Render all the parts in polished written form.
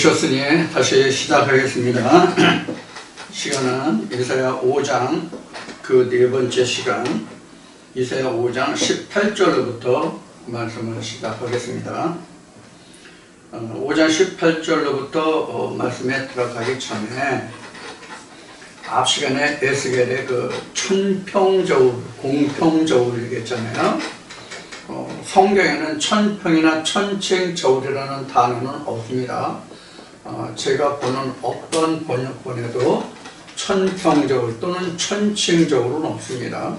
오셨으니 다시 시작하겠습니다. 시간은 이사야 5장 그 네 번째 시간 이사야 5장 18절로부터 말씀을 시작하겠습니다. 5장 18절로부터 말씀에 들어가기 전에 앞 시간에 에스겔의 그 천평저울, 공평저울 얘기했잖아요. 성경에는 천평이나 천칭저울이라는 단어는 없습니다. 제가 보는 어떤 번역본에도 천평저울 또는 천칭저울은 없습니다.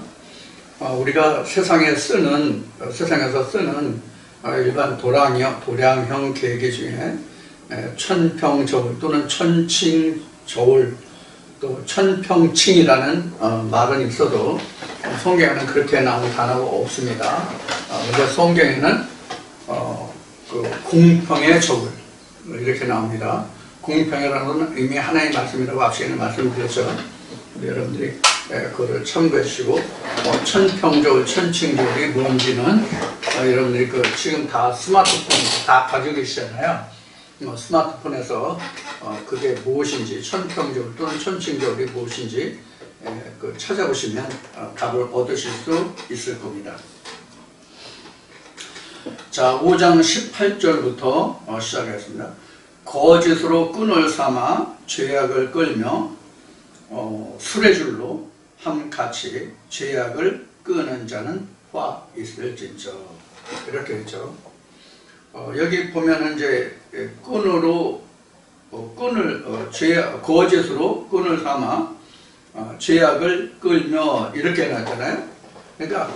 우리가 세상에서 쓰는 일반 도량형 계기 중에 천평저울 또는 천칭저울 또 천평칭이라는 말은 있어도 성경에는 그렇게 나온 단어가 없습니다. 근데 성경에는 그 공평의 저울 이렇게 나옵니다. 공평이라는 것은 이미 하나의 말씀이라고 앞시간에 말씀드렸죠. 여러분들이 그거를 참고해 주시고 천평저울, 천칭저울이 뭔지는 여러분들이 지금 다 스마트폰 다 가지고 계시잖아요. 스마트폰에서 그게 무엇인지 천평저울 또는 천칭저울이 무엇인지 찾아보시면 답을 얻으실 수 있을 겁니다. 자, 5장 18절부터 시작하겠습니다. 거짓으로 끈을 삼아 죄악을 끌며 수레줄로 함같이 죄악을 끄는 자는 화 있을진저 이렇게 했죠. 여기 보면은 이제 거짓으로 끈을 삼아 죄악을 끌며 이렇게 해놨잖아요. 그러니까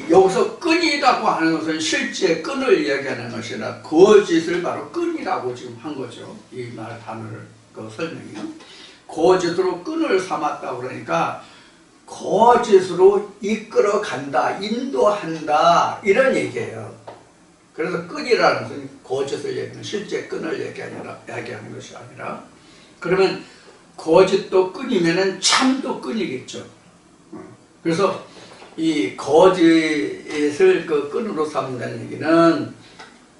여기서 끈이라고 하는 것은 실제 끈을 이야기하는 것이 아니라 거짓을 바로 끈이라고 지금 한 거죠. 이 말 단어를 설명이요. 거짓으로 끈을 삼았다고 그러니까 거짓으로 이끌어 간다, 인도한다 이런 얘기예요. 그래서 끈이라는 것은 거짓을 얘기하는 실제 끈을 얘기하는 것이 아니라 그러면 거짓도 끈이면은 참도 끈이겠죠. 그래서 이 거짓을 끈으로 삼는다는 얘기는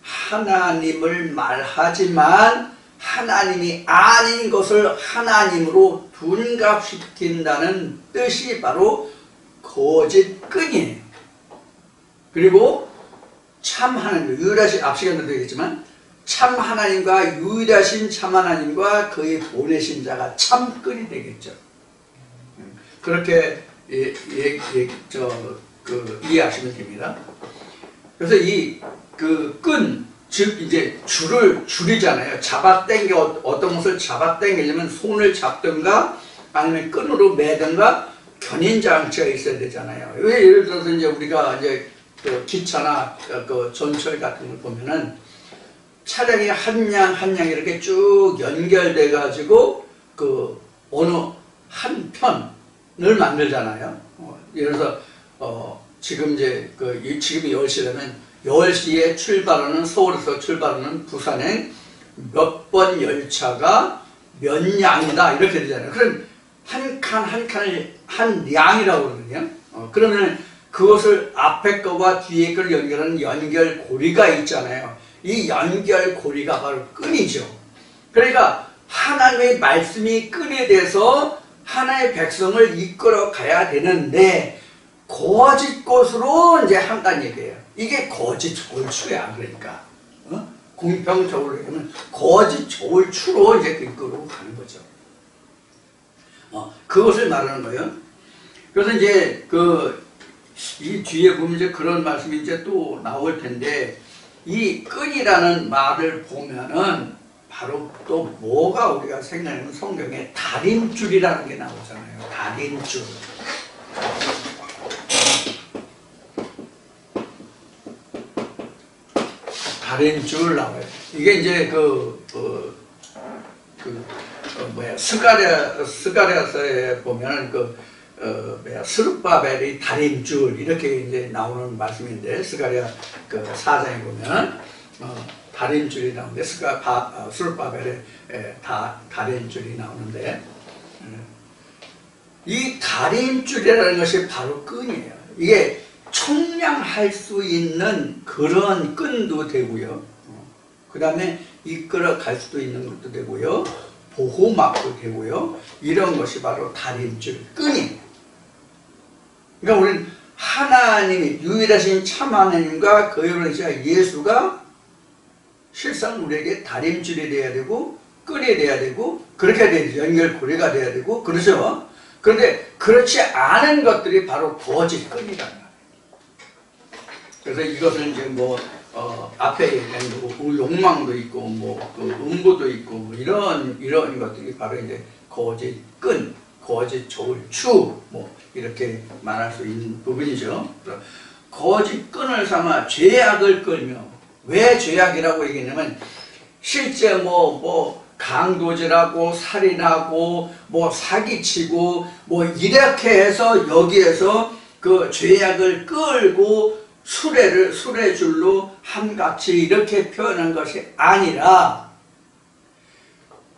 하나님을 말하지만 하나님이 아닌 것을 하나님으로 둔갑시킨다는 뜻이 바로 거짓끈이에요. 그리고 참 하나님, 유일하신 앞 시간에도 얘기했지만 참 하나님과 유일하신 참 하나님과 그의 보내신 자가 참끈이 되겠죠. 그렇게 이해하시면 됩니다. 그래서 끈, 즉 이제 줄이잖아요. 어떤 것을 잡아당기려면 손을 잡든가 아니면 끈으로 매든가 견인장치가 있어야 되잖아요. 왜 예를 들어서 이제 우리가 이제 기차나 전철 같은 걸 보면은 차량이 한 양 이렇게 쭉 연결돼 가지고 어느 한 편을 만들잖아요. 예를 들어서 지금 이제 지금이 10시라면 10시에 출발하는 서울에서 출발하는 부산행 몇 번 열차가 몇 량이다 이렇게 되잖아요. 그럼 한 칸을 한 량이라고 그러거든요. 그러면 그것을 앞에 거와 뒤에 거를 연결하는 연결고리가 있잖아요. 이 연결고리가 바로 끈이죠. 그러니까 하나님의 말씀이 끈에 대해서 하나님의 백성을 이끌어 가야 되는데 거짓 것으로 이제 한다는 얘기예요. 이게 거짓 저울추야. 그러니까 공평저울로 하면 거짓 저울추로 이제 이끌어 가는 거죠. 그것을 말하는 거예요. 그래서 이제 이 뒤에 보면 이제 그런 말씀이 이제 또 나올 텐데 이 끈이라는 말을 보면은 바로 또 뭐가 우리가 생각하는 성경에 다림줄이라는 게 나오잖아요. 다림줄. 다림줄 나와요. 이게 이제 스가랴서에 보면 스룹바벨이 다림줄 이렇게 이제 나오는 말씀인데 스가랴 4장에 보면 다림줄이 나오는데 스룹바벨에 다림줄이 나오는데 이 다림줄이라는 것이 바로 끈이에요. 이게 청량할 수 있는 그런 끈도 되고요. 그 다음에 이끌어 갈 수도 있는 것도 되고요. 보호막도 되고요. 이런 것이 바로 다림줄, 끈이에요. 그러니까 우리는 하나님이 유일하신 참 하나님과 그 유일하신 예수가 실상 우리에게 다림줄이 돼야 되고 끈이 돼야 되고 그렇게 되죠. 연결고리가 돼야 되고 그렇죠. 그런데 그렇지 않은 것들이 바로 거짓 끈이란 말이에요. 그래서 이것은 이제 앞에 얘기한 욕망도 있고 그 음부도 있고 이런 것들이 바로 이제 거짓 끈, 거짓 저울추 이렇게 말할 수 있는 부분이죠. 거짓 끈을 삼아 죄악을 끌며, 왜 죄악이라고 얘기했냐면 실제 강도질하고 살인하고 사기치고 이렇게 해서 여기에서 그 죄악을 끌고 수레줄로 함같이 이렇게 표현한 것이 아니라,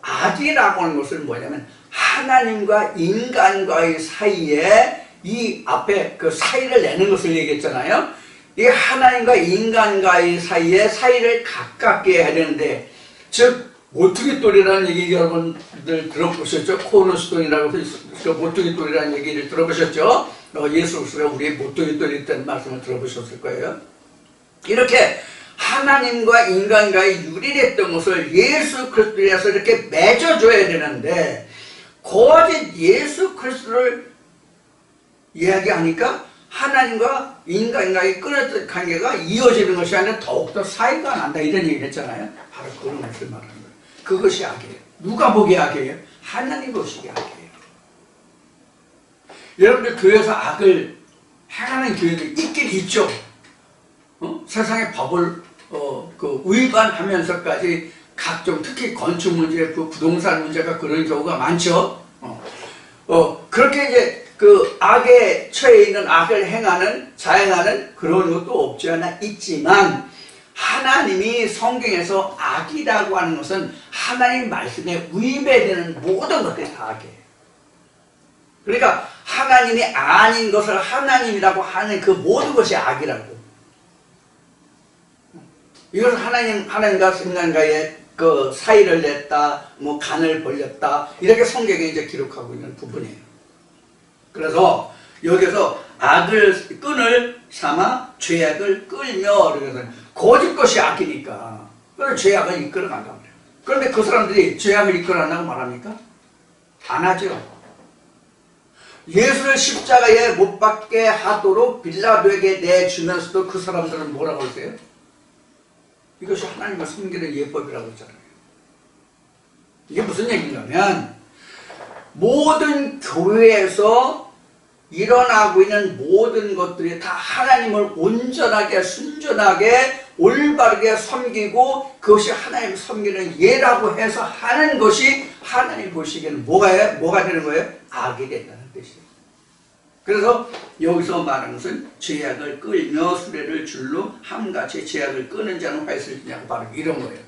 악이라고 하는 것은 뭐냐면 하나님과 인간과의 사이에, 이 앞에 그 사이를 내는 것을 얘기했잖아요. 이 하나님과 인간과의 사이를 가깝게 해야 되는데, 즉 모퉁이돌이라는 얘기 여러분들 들어보셨죠? 코너스톤이라고 그 모퉁이돌이라는 얘기를 들어보셨죠? 예수 그리스도가 우리의 모퉁이돌이 있다는 말씀을 들어보셨을 거예요. 이렇게 하나님과 인간과의 유리됐던 것을 예수 그리스도에서 이렇게 맺어줘야 되는데, 거짓 예수 그리스도를 이야기하니까 하나님과 인간과의 끊어진 관계가 이어지는 것이 아니라 더욱더 사이가 난다, 이런 얘기를 했잖아요. 바로 그런 것을 말하는 거예요. 그것이 악이에요. 누가 보기에 악이에요? 하나님 보시기에 악이에요. 여러분들 교회에서 악을 행하는 교회들 있긴 있죠. 세상의 법을 위반하면서까지 각종, 특히 건축 문제, 부동산 문제가 그런 경우가 많죠. 그렇게 이제 그 악에 처해 있는, 악을 자행하는 그런 것도 없지 않아 있지만, 하나님이 성경에서 악이라고 하는 것은 하나님 말씀에 위배되는 모든 것들이 다 악이에요. 그러니까 하나님이 아닌 것을 하나님이라고 하는 그 모든 것이 악이라고. 이것은 하나님과 인간과의 그 사이를 냈다, 간을 벌렸다, 이렇게 성경에 이제 기록하고 있는 부분이에요. 그래서 여기서 끈을 삼아 죄악을 끌며, 그래서 거짓 것이 악이니까 그래서 죄악을 이끌어 간다고 그래요. 그런데 그 사람들이 죄악을 이끌어 간다고 말합니까? 안 하죠. 예수를 십자가에 못 박게 하도록 빌라도에게 내주면서도 그 사람들은 뭐라고 하세요? 이것이 하나님을 섬기는 예법이라고 했잖아요. 이게 무슨 얘기냐면, 모든 교회에서 일어나고 있는 모든 것들이 다 하나님을 온전하게, 순전하게, 올바르게 섬기고 그것이 하나님 섬기는 예라고 해서 하는 것이 하나님 보시기에는 뭐가 되는 거예요? 악이 된다는 뜻이에요. 그래서 여기서 말하는 것은 죄악을 끌며 수레를 줄로 함같이 죄악을 끄는 자는 화있을 지냐고, 바로 이런 거예요.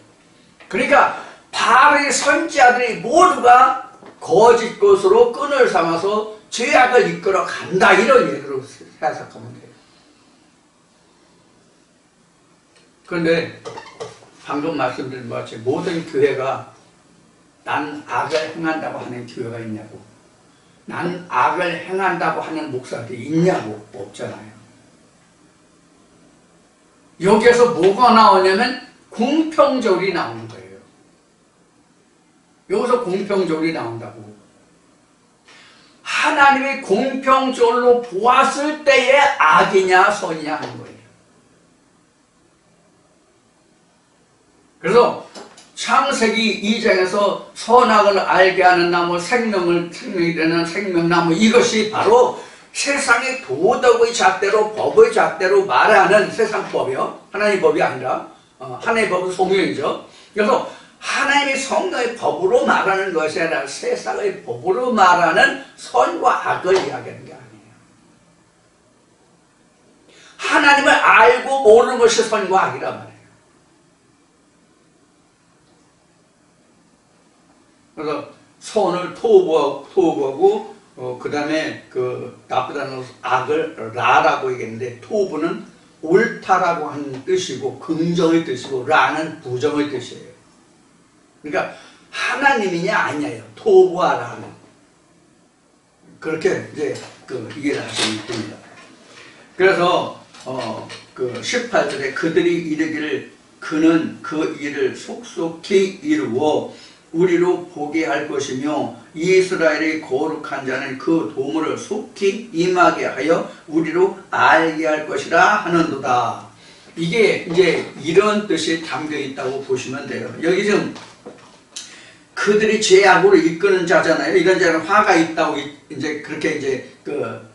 그러니까 바로 이 선지자들이 모두가 거짓 것으로 끈을 삼아서 죄악을 이끌어 간다, 이런 얘기로 해석하면 돼요. 그런데 방금 말씀드린 것 같이 모든 교회가 난 악을 행한다고 하는 교회가 있냐고, 난 악을 행한다고 하는 목사들이 있냐고, 없잖아요. 여기에서 뭐가 나오냐면 공평절이 나오는 거예요. 여기서 공평절이 나온다고. 하나님이 공평절로 보았을 때에 악이냐 선이냐 하는 거예요. 그래서 창세기 2장에서 선악을 알게 하는 나무, 생명이 되는 생명나무, 이것이 바로 세상의 도덕의 잣대로, 법의 잣대로 말하는 세상 법이요. 하나님의 법이 아니라, 하나님의 법은 성경이죠. 그래서 하나님의 성경의 법으로 말하는 것이 아니라 세상의 법으로 말하는 선과 악을 이야기하는 게 아니에요. 하나님을 알고 모르는 것이 선과 악이란 말이에요. 그래서 선을 토부하고 그 다음에 그 나쁘다는 악을 라라고 얘기했는데, 토부는 옳다라고 하는 뜻이고 긍정의 뜻이고 라는 부정의 뜻이에요. 그러니까 하나님이냐 아니냐요. 토부하라는 그렇게 이제 그 이해를 하시면 됩니다. 그래서 그 18절에 그들이 이르기를 그는 그 일을 속속히 이루어 우리로 보게 할 것이며 이스라엘의 거룩한 자는 그 도물을 속히 임하게 하여 우리로 알게 할 것이라 하는도다. 이게 이제 이런 뜻이 담겨 있다고 보시면 돼요. 여기 지금 그들이 죄악으로 이끄는 자잖아요. 이런 자는 화가 있다고 이제 그렇게 이제 그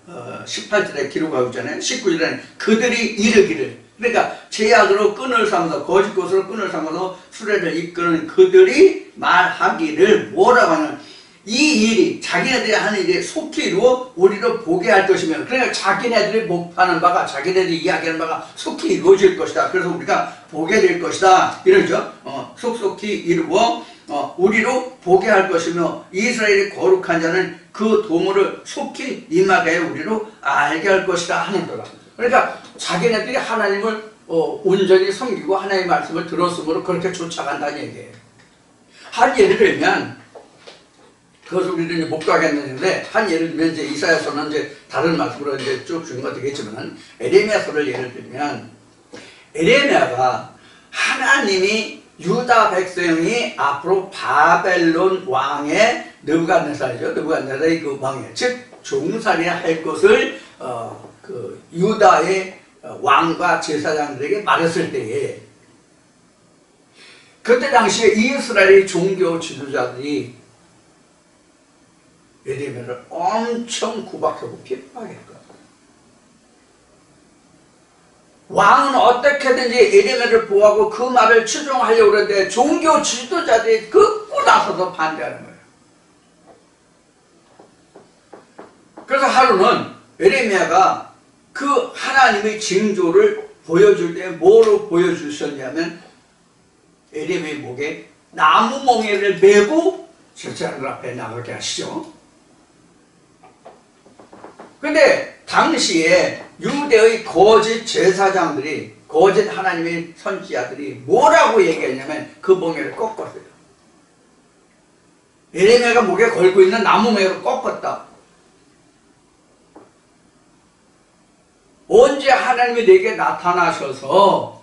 18절에 기록하고 있잖아요. 19절에는 그들이 이르기를, 그러니까 죄악으로 끈을 삼아서 거짓 것으로 끈을 삼아서 수레를 이끄는 그들이 말하기를 뭐라고 하냐면 이 일이 자기네들이 하는 일이 속히 이루어 우리로 보게 할 것이며, 그러니까 자기네들이 목파는 바가 자기네들이 이야기하는 바가 속히 이루어질 것이다. 그래서 우리가 보게 될 것이다. 이러죠. 속속히 이루어 우리로 보게 할 것이며 이스라엘의 거룩한 자는 그 도물을 속히 임하게 하여 우리로 알게 할 것이다 하는도다. 그러니까 자기네들이 하나님을 온전히 섬기고 하나님의 말씀을 들었으므로 그렇게 쫓아간다는 얘기예요. 한 예를 들면, 그것을 우리도 이제 목도하겠는데, 한 예를 들면 이제 이사야서는 이제 다른 말씀으로 이제 쭉 주는 거 되겠지만, 에레미야서를 예를 들면, 에레미야가 하나님이 유다 백성이 앞으로 바벨론 왕의 느부갓네살이죠. 느부갓네살의 그 왕의, 즉 종살이 할 것을 그 유다의 왕과 제사장들에게 말했을 때에, 그때 당시에 이스라엘의 종교 지도자들이 에레미야를 엄청 구박하고 핍박했거든요. 왕은 어떻게든지 에레미야를 보호하고 그 말을 추종하려고 그러는데 종교 지도자들이 극구 나서서 반대하는 거예요. 그래서 하루는 에레미야가 그 하나님의 징조를 보여줄 때 뭐로 보여주셨냐면, 에레미야의 목에 나무 멍에를 메고 제사장들 앞에 나가게 하시죠. 근데 당시에 유대의 거짓 제사장들이, 거짓 하나님의 선지자들이 뭐라고 얘기했냐면 그 멍에를 꺾었어요. 에레미야가 목에 걸고 있는 나무 멍에를 꺾었다. 언제 하나님이 내게 나타나셔서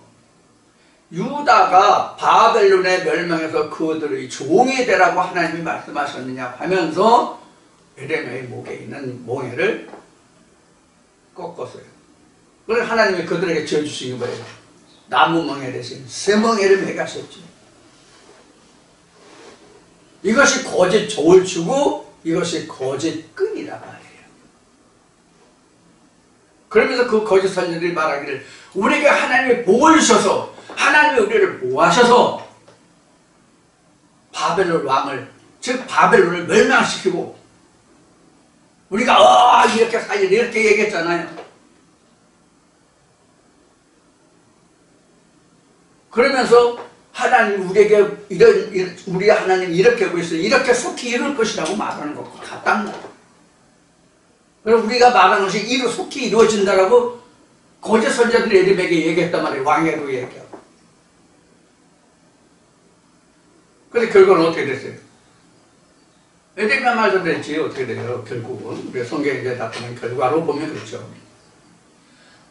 유다가 바벨론에 멸망해서 그들의 종이 되라고 하나님이 말씀하셨느냐 하면서 에레미야의 목에 있는 멍에를 꺾었어요. 그래서 하나님이 그들에게 지어주신 거예요. 나무 멍에 대신 새 멍에를 매가셨죠. 이것이 거짓 저울추고 이것이 거짓 끈이라 말이에요. 그러면서 그 거짓 선지자들이 말하기를 우리에게 하나님이 복을 주셔서, 하나님이 우리를 보호하셔서 바벨론 왕을, 즉 바벨론을 멸망시키고 우리가 이렇게 살려, 이렇게 얘기했잖아요. 그러면서 하나님 우리에게 우리 하나님 이렇게 하고 있어요. 이렇게 속히 이룰 것이라고 말하는 것과 같단 말이에요. 그럼 우리가 말하는 것이 속히 이루어진다라고 거짓 선지자들이 에레미야에게 얘기했단 말이에요. 왕에도 얘기하고. 근데 결과는 어떻게 됐어요? 에레미야 말도 됐지 어떻게 돼요? 결국은 우리 성경에 이제 나타난 결과로 보면 그렇죠.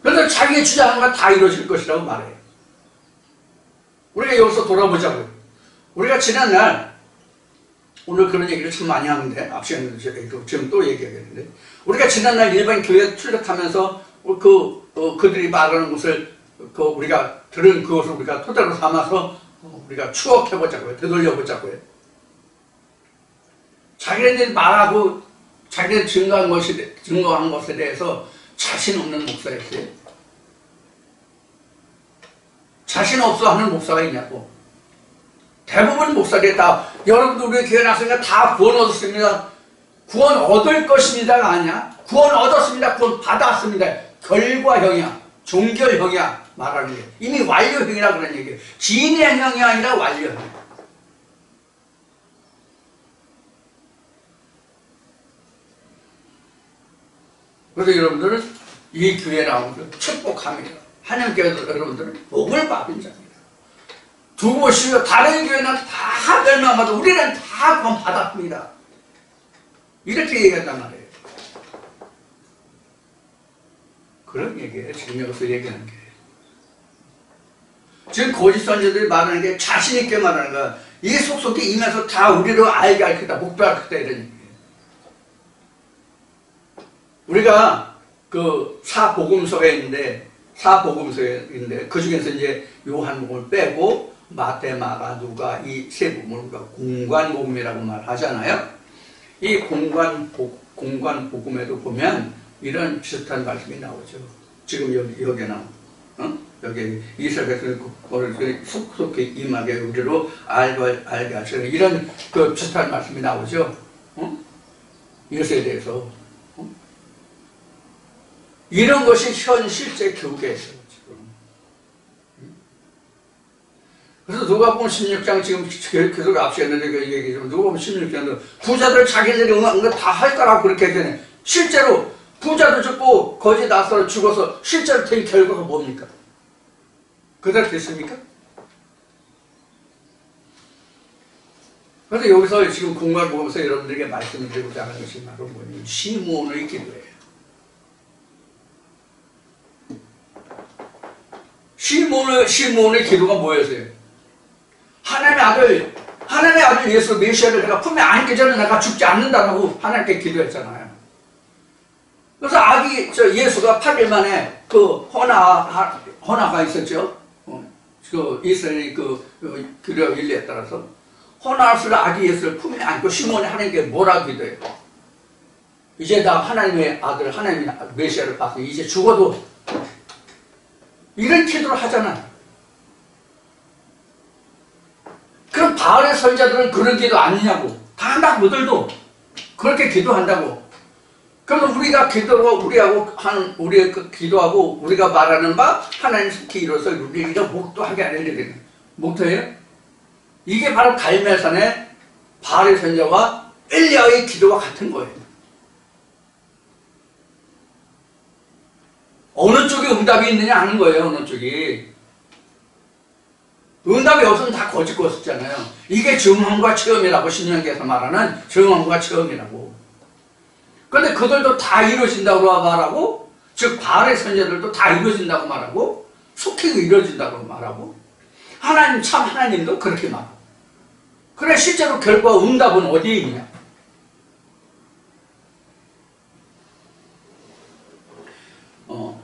그래서 자기 주장한 건 다 이루어질 것이라고 말해요. 우리가 여기서 돌아보자고요. 우리가 지난날, 오늘 그런 얘기를 참 많이 하는데 앞 시간에도 지금 또 얘기하겠는데, 우리가 지난날 일반 교회 출력하면서 그들이 말하는 것을 우리가 들은 그것을 우리가 토대로 삼아서 우리가 추억해보자고요. 되돌려보자고요. 자기네들이 말하고 자기네들이 증거한 것에 대해서 자신 없는 목사였어요. 자신 없어 하는 목사가 있냐고. 대부분 목사들이 다, 여러분들 우리 교회 나왔으니까 다 구원 얻었습니다. 구원 얻을 것입니다가 아니야. 구원 얻었습니다. 구원 받았습니다. 결과형이야. 종결형이야. 말하는 게. 이미 완료형이라고 그런 얘기예요. 진행형이 아니라 완료형. 그래서 여러분들은 이 교회 나오는 걸 축복합니다. 하나님께서 여러분들은 복을 받은 자입니다. 두고 보시오. 다른 교회는 다 멸망하고 우리는 다 구원 받았습니다. 이렇게 얘기했단 말이에요. 그런 얘기예요. 지금 여기서 얘기하는 게. 지금 거짓 선지자들이 말하는 게 자신 있게 말하는 거야. 이 속속에 임해서 다 우리로 알게 할 거다, 목표할 거다 이런 얘기예요. 우리가 그 사복음서가 있는데 그 중에서 이제 요한복음을 빼고 마태, 마가, 누가 이 세 복음을 우리가 공관복음이라고 말하잖아요. 이 공관복음에도 보면 이런 비슷한 말씀이 나오죠. 지금 여기 나온, 여기 이스라엘 백성을 속속히 임하게 우리로 알게 하시는 이런 그 비슷한 말씀이 나오죠. 이것에 대해서. 이런 것이 현 실제 교계예요, 지금. 그래서 누가복음 16장 지금 계속 앞서 했는데 그 얘기죠. 누가복음 16장도 부자들 자기들이 응한 거 다 할 거라고 그렇게 되네. 실제로 부자도 죽고 거지 나서 죽어서 실제로 된 결과가 뭡니까? 그대로 됐습니까? 그래서 여기서 지금 공간을 보면서 여러분들에게 말씀드리고자 하는 것이 바로 뭐냐면 시므온의 기도예요. 시므온의 기도가 뭐였어요? 하나님의 아들 예수 메시아를 내가 품에 안기 전에 내가 죽지 않는다라고 하나님께 기도했잖아요. 그래서 예수가 8일 만에 그 호나가 있었죠. 그 이스라엘의 그 규례 일리에 따라서 호나스를 아기 예수를 품에 안고 시므온이 하나님께 뭐라고 기도해요? 이제 나 하나님의 아들, 하나님의 메시아를 봐서 이제 죽어도 이런 기도를 하잖아요. 그럼 바알의 선자들은 그런 기도 아니냐고. 다 그들도 그렇게 기도한다고. 그러면 우리가 우리의 그 기도하고 우리가 말하는 바 하나님 속히 이뤄서 우리가 목도하게 하는 일이에요. 목도예요? 이게 바로 갈멜산의 바알의 선자와 엘리야의 기도와 같은 거예요. 어느 쪽에 응답이 있느냐 하는 거예요. 어느 쪽이. 응답이 없으면 다 거짓 거였잖아요. 이게 증언과 체험이라고 신명기에서 말하는 증언과 체험이라고. 그런데 그들도 다 이루어진다고 말하고, 즉 바알의 선자들도 다 이루어진다고 말하고, 속히 이루어진다고 말하고, 하나님 참 하나님도 그렇게 말하고. 그래 실제로 결과 응답은 어디에 있냐?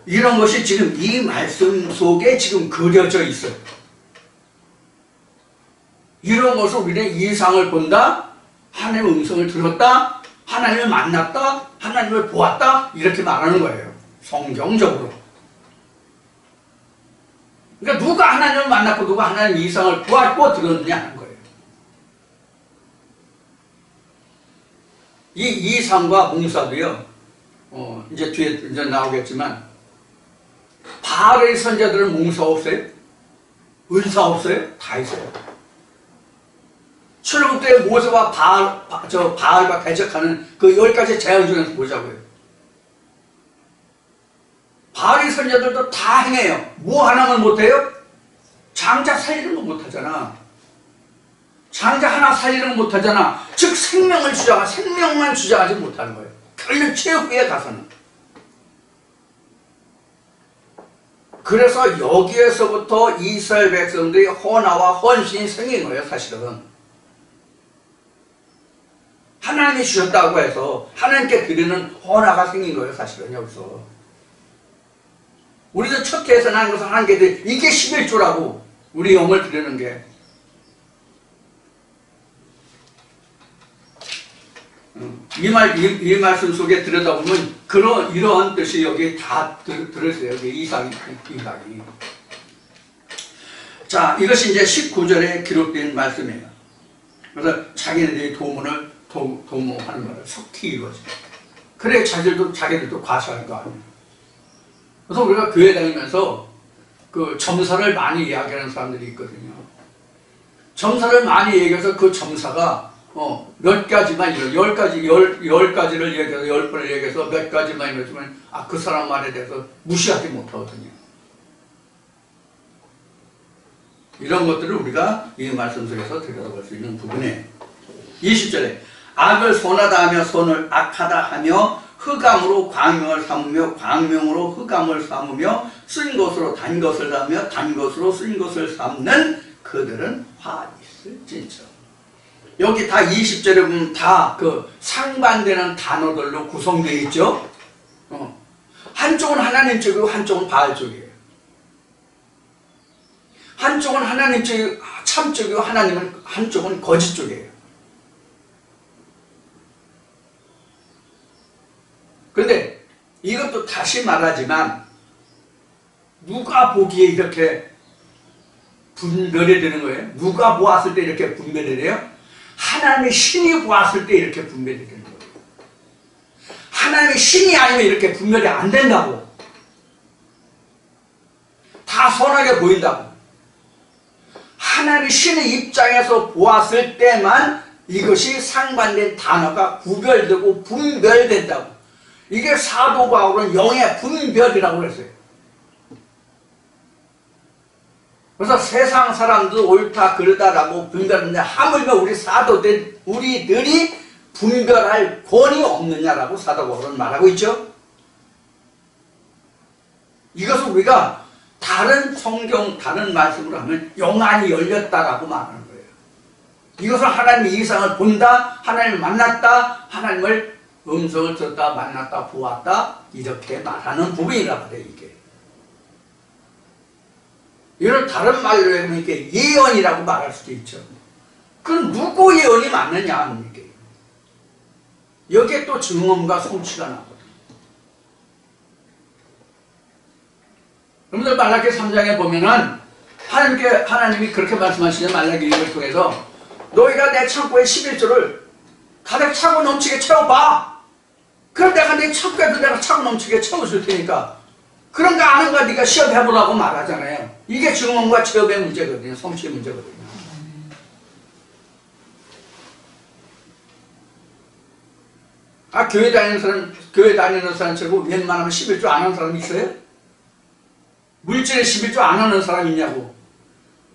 이런 것이 지금 이 말씀 속에 지금 그려져 있어요. 이런 것을 우리는 이상을 본다, 하나님의 음성을 들었다, 하나님을 만났다, 하나님을 보았다 이렇게 말하는 거예요. 성경적으로. 그러니까 누가 하나님을 만났고 누가 하나님의 이상을 보았고 들었느냐 하는 거예요. 이 이상과 몽사도요. 이제 뒤에 이제 나오겠지만 바알의 선자들은 몽사 없어요? 은사 없어요? 다 있어요. 출애굽 때 모세와 바알과 대적하는 그 10가지 재앙 중에서 보자고요. 바알의 선자들도 다 행해요. 뭐 하나만 못해요? 장자 살리는 거 못하잖아. 장자 하나 살리는 거 못하잖아. 즉 생명만 주장하지 못하는 거예요. 결국 최후에 가서는. 그래서 여기에서부터 이스라엘 백성들이 헌화와 헌신이 생긴 거예요. 사실은. 하나님이 주셨다고 해서 하나님께 드리는 헌화가 생긴 거예요. 사실은 여기서. 우리도 첫 해에서 나는 것을 하나님께 드리 이게 11조라고 우리 영을 드리는 게. 이 말씀 속에 들여다보면 이러한 뜻이 여기 다 들었어요. 여기 이삭이. 자, 이것이 이제 19절에 기록된 말씀이에요. 그래서 자기네들이 도모하는 말을 속히 이루어져. 그래 자기들도 과시할 거 아니에요. 그래서 우리가 교회 다니면서 그 점사를 많이 이야기하는 사람들이 있거든요. 점사를 많이 얘기해서 그 점사가 몇 가지만 열 가지를 얘기해서 10번을 얘기해서 몇 가지만 이러지만 그 사람 말에 대해서 무시하지 못하거든요. 이런 것들을 우리가 이 말씀 속에서 들여다볼 수 있는 부분이에요. 20절에 악을 선하다 하며 선을 악하다 하며 흑암으로 광명을 삼으며 광명으로 흑암을 삼으며 쓴 것으로 단 것을 삼으며 단 것으로 쓴 것을 삼는 그들은 화 있을진저. 여기 다 20절에 보면 다 그 상반되는 단어들로 구성되어 있죠. 한쪽은 하나님 쪽이고 한쪽은 바알 쪽이에요. 한쪽은 하나님 쪽이 참 쪽이고 한쪽은 거짓 쪽이에요. 그런데 이것도 다시 말하지만 누가 보기에 이렇게 분별이 되는 거예요? 누가 보았을 때 이렇게 분별이 돼요? 하나님의 신이 보았을 때 이렇게 분별이 되는 거예요. 하나님의 신이 아니면 이렇게 분별이 안 된다고. 다 선하게 보인다고. 하나님의 신의 입장에서 보았을 때만 이것이 상반된 단어가 구별되고 분별된다고. 이게 사도 바울은 영의 분별이라고 그랬어요. 그래서 세상 사람도 옳다 그르다라고 분별하는데 하물며 우리 사도들 우리들이 분별할 권이 없느냐라고 사도 바울은 말하고 있죠. 이것을 우리가 다른 성경 다른 말씀으로 하면 영안이 열렸다라고 말하는 거예요. 이것은 하나님의 이상을 본다, 하나님을 만났다, 하나님을 음성을 듣다, 만났다, 보았다 이렇게 말하는 부분이라고 그래요. 이게 이걸 다른 말로 하면 이게 예언이라고 말할 수도 있죠. 그럼 누구 예언이 맞느냐 하는 얘기예요. 여기에 또 증언과 성취가 나거든요. 여러분들 말라기 3장에 보면은 하나님이 그렇게 말씀하시는 말라기 1을 통해서 너희가 내 창고에 11조를 가득 차고 넘치게 채워봐. 그럼 내가 내 창고에도 내가 차고 넘치게 채워줄 테니까 그런 거 아는가 네가 시험해보라고 말하잖아요. 이게 증언과 체험의 문제거든요. 성취의 문제거든요. 교회 다니는 사람 치고 웬만하면 11조 안 하는 사람 있어요? 물질에 11조 안 하는 사람 있냐고.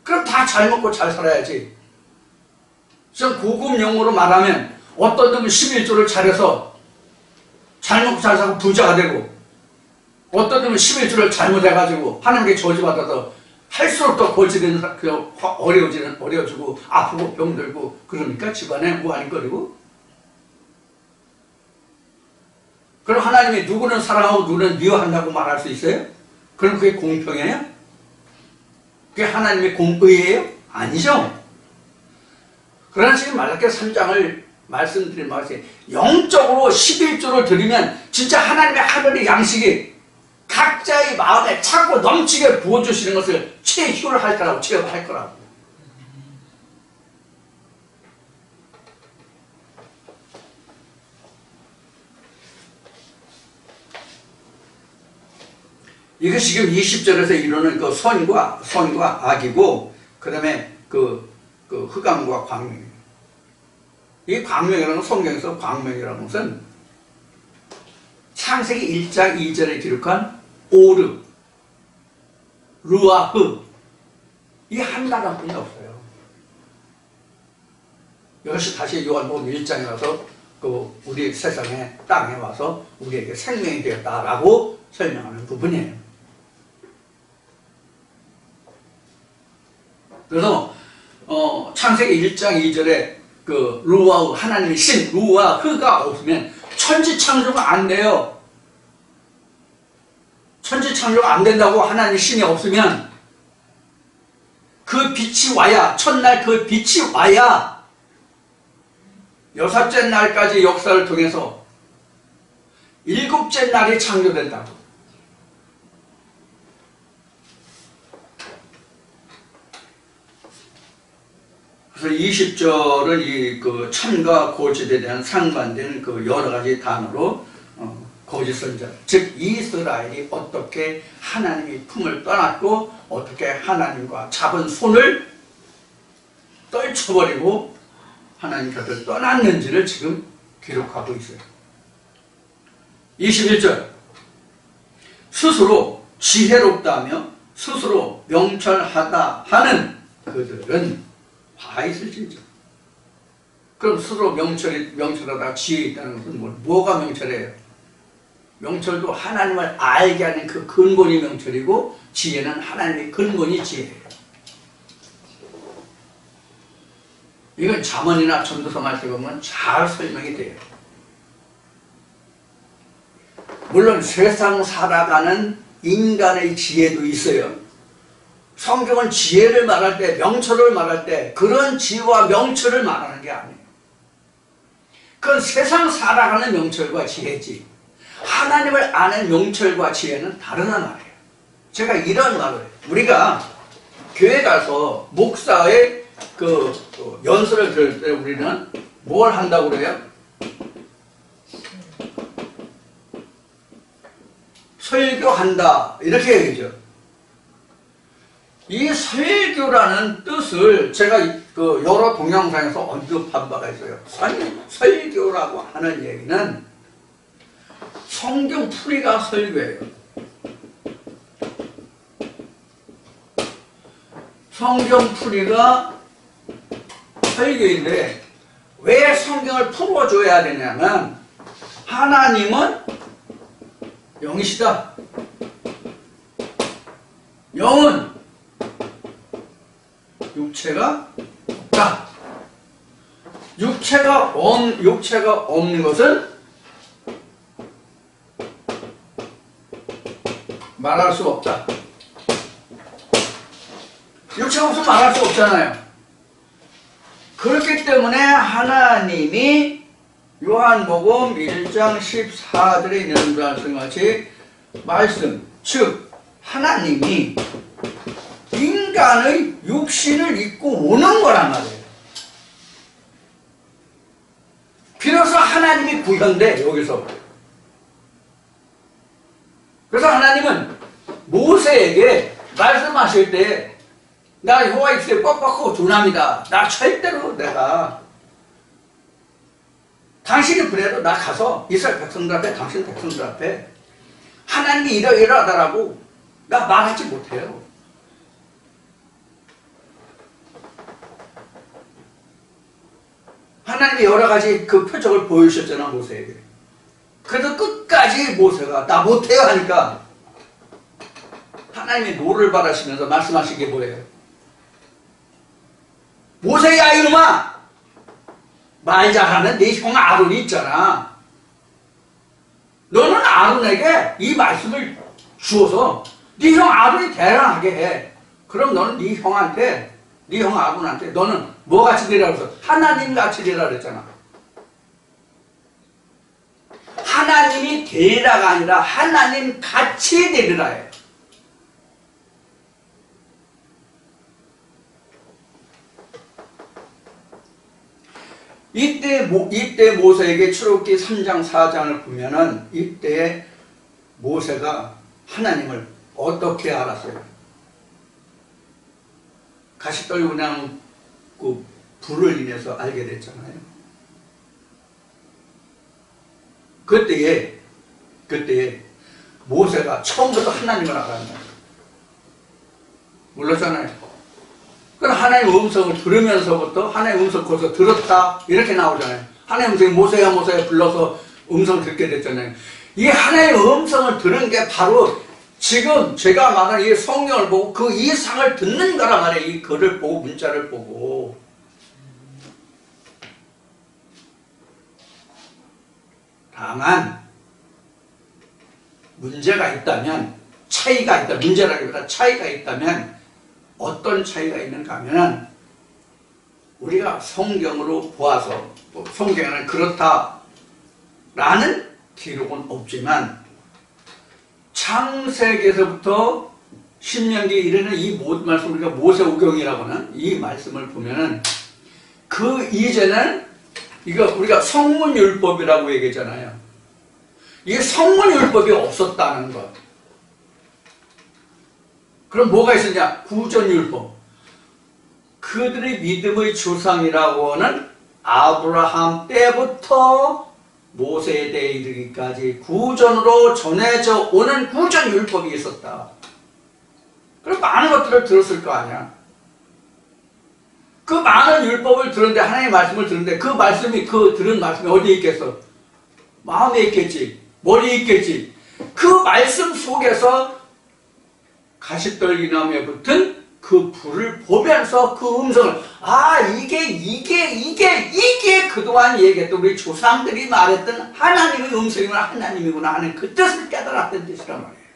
그럼 다 잘 먹고 잘 살아야지. 좀 고급 용어로 말하면 어떤 놈은 11조를 잘해서 잘 먹고 잘 살고 부자가 되고 어떤 놈은 11조를 잘못해가지고 하나님께 저주받아서 할수록 더 거지되는 어려워지고 아프고 병들고 그러니까 집안에 우환이거리고. 그럼 하나님이 누구는 사랑하고 누구는 미워한다고 말할 수 있어요? 그럼 그게 공평해요? 그게 하나님의 공의예요? 아니죠. 그러나 지금 말라기 3장을 말씀드린 말씀이 영적으로 11조를 드리면 진짜 하나님의 하늘의 양식이 각자의 마음에 차고 넘치게 부어주시는 것을 체효를 할 거라고, 체험할 거라고. 이것이 지금 20절에서 이루는 그 선과 악이고, 그 다음에 그 흑암과 광명. 이 광명이라는 성경에서 광명이라는 것은 창세기 1장 2절에 기록한 오르, 루아흐 이 한 단어뿐이 없어요. 이것이 다시 요한복음 1장에 와서 우리 세상에 땅에 와서 우리에게 생명이 되었다라고 설명하는 부분이에요. 그래서 창세기 1장 2절에 루아흐 하나님의 신 루아흐가 없으면 천지창조가 안 돼요. 천지창조가 안 된다고 하나님의 신이 없으면 그 빛이 와야 첫날 그 빛이 와야 여섯째 날까지 역사를 통해서 일곱째 날이 창조된다고. 그래서 20절은 이 참과 거짓에 대한 상반된 여러 가지 단어로 거짓 선자, 즉 이스라엘이 어떻게 하나님의 품을 떠났고 어떻게 하나님과 잡은 손을 떨쳐버리고 하나님 곁을 떠났는지를 지금 기록하고 있어요. 21절 스스로 지혜롭다며 스스로 명철하다 하는 그들은 화 있을지죠. 그럼 스스로 명철하다 지혜 있다는 것은 뭐가 명철이에요? 명철도 하나님을 알게 하는 그 근본이 명철이고, 지혜는 하나님의 근본이 지혜예요. 이건 잠언이나 전도서 말씀에 보면 잘 설명이 돼요. 물론 세상 살아가는 인간의 지혜도 있어요. 성경은 지혜를 말할 때, 명철을 말할 때 그런 지혜와 명철을 말하는 게 아니에요. 그건 세상 살아가는 명철과 지혜지, 하나님을 아는 명철과 지혜는 다르단 말이에요. 제가 이런 말을 해요. 우리가 교회 가서 목사의 연설을 들을 때 우리는 뭘 한다고 그래요? 설교한다 이렇게 얘기죠. 이 설교라는 뜻을 제가 여러 동영상에서 언급한 바가 있어요. 설교라고 하는 얘기는 성경 풀이가 설교예요. 성경 풀이가 설교인데 왜 성경을 풀어줘야 되냐면, 하나님은 영이시다. 영은 육체가 없다. 육체가 없는 것은 말할 수 없다. 육체가 없으면 말할 수 없잖아요. 그렇기 때문에 하나님이 요한복음 1장 14절에 있는 말씀같이 즉 하나님이 인간의 육신을 입고 오는 거란 말이에요. 비로소 하나님이 구현돼 여기서. 그래서 하나님은 모세에게 말씀하실 때, 나 여호와 이스라엘 뻑뻑하고 조남이다. 나 절대로 내가 당신이 그래도 나 가서 이스라엘 백성들 앞에, 당신 백성들 앞에 하나님이 이러하다라고 나 말하지 못해요. 하나님이 여러 가지 그 표적을 보여주셨잖아 모세에게. 그래도 끝까지 모세가 나 못해요 하니까 하나님이 노를 바라시면서 말씀하신 게 뭐예요? 모세야 이놈아, 말 잘하는 네 형 아론이 있잖아. 너는 아론에게 이 말씀을 주어서 네 형 아론이 대란하게 해. 그럼 너는 네 형한테, 네 형 아론한테 너는 뭐같이 되라 그랬어? 하나님같이 되라 그랬잖아. 하나님이 되리라가 아니라 하나님 같이 되리라예요. 이때 모세에게 출애굽기 3장 4장을 보면은 이때 모세가 하나님을 어떻게 알았어요? 가시떨고 그냥 그 불을 인해서 알게 됐잖아요. 그때에 모세가 처음부터 하나님을 알았나요? 몰랐잖아요. 그럼 하나님 음성을 들으면서부터 하나님 음성 거기서 들었다 이렇게 나오잖아요. 하나님 음성이 모세야 불러서 음성 듣게 됐잖아요. 이 하나님 음성을 들은 게 바로 지금 제가 말한 이 성경을 보고 그 이상을 듣는 거란 말이에요. 이 글을 보고 문자를 보고. 다만 문제가 있다면, 차이가 있다, 문제라기보다 차이가 있다면 어떤 차이가 있는가 하면, 우리가 성경으로 보아서 성경에는 그렇다라는 기록은 없지만 창세기에서부터 신명기 이르는 이 모든 말씀, 우리가 모세오경이라고 하는 이 말씀을 보면은 그 이제는 이거 우리가 성문율법이라고 얘기했잖아요. 이게 성문율법이 없었다는 것. 그럼 뭐가 있었냐? 구전율법. 그들의 믿음의 조상이라고 하는 아브라함 때부터 모세에 대해 이르기까지 구전으로 전해져 오는 구전율법이 있었다. 그럼 많은 것들을 들었을 거 아니야. 율법을 들었는데, 하나님의 말씀을 들었는데, 그 말씀이, 그 들은 말씀이 어디에 있겠어? 마음에 있겠지. 머리에 있겠지. 그 말씀 속에서 가시떨기나무에 붙은 그 불을 보면서 그 음성을, 아, 이게 그동안 얘기했던 우리 조상들이 말했던 하나님의 음성이구나, 하나님이구나 하는 그 뜻을 깨달았던 뜻이란 말이에요.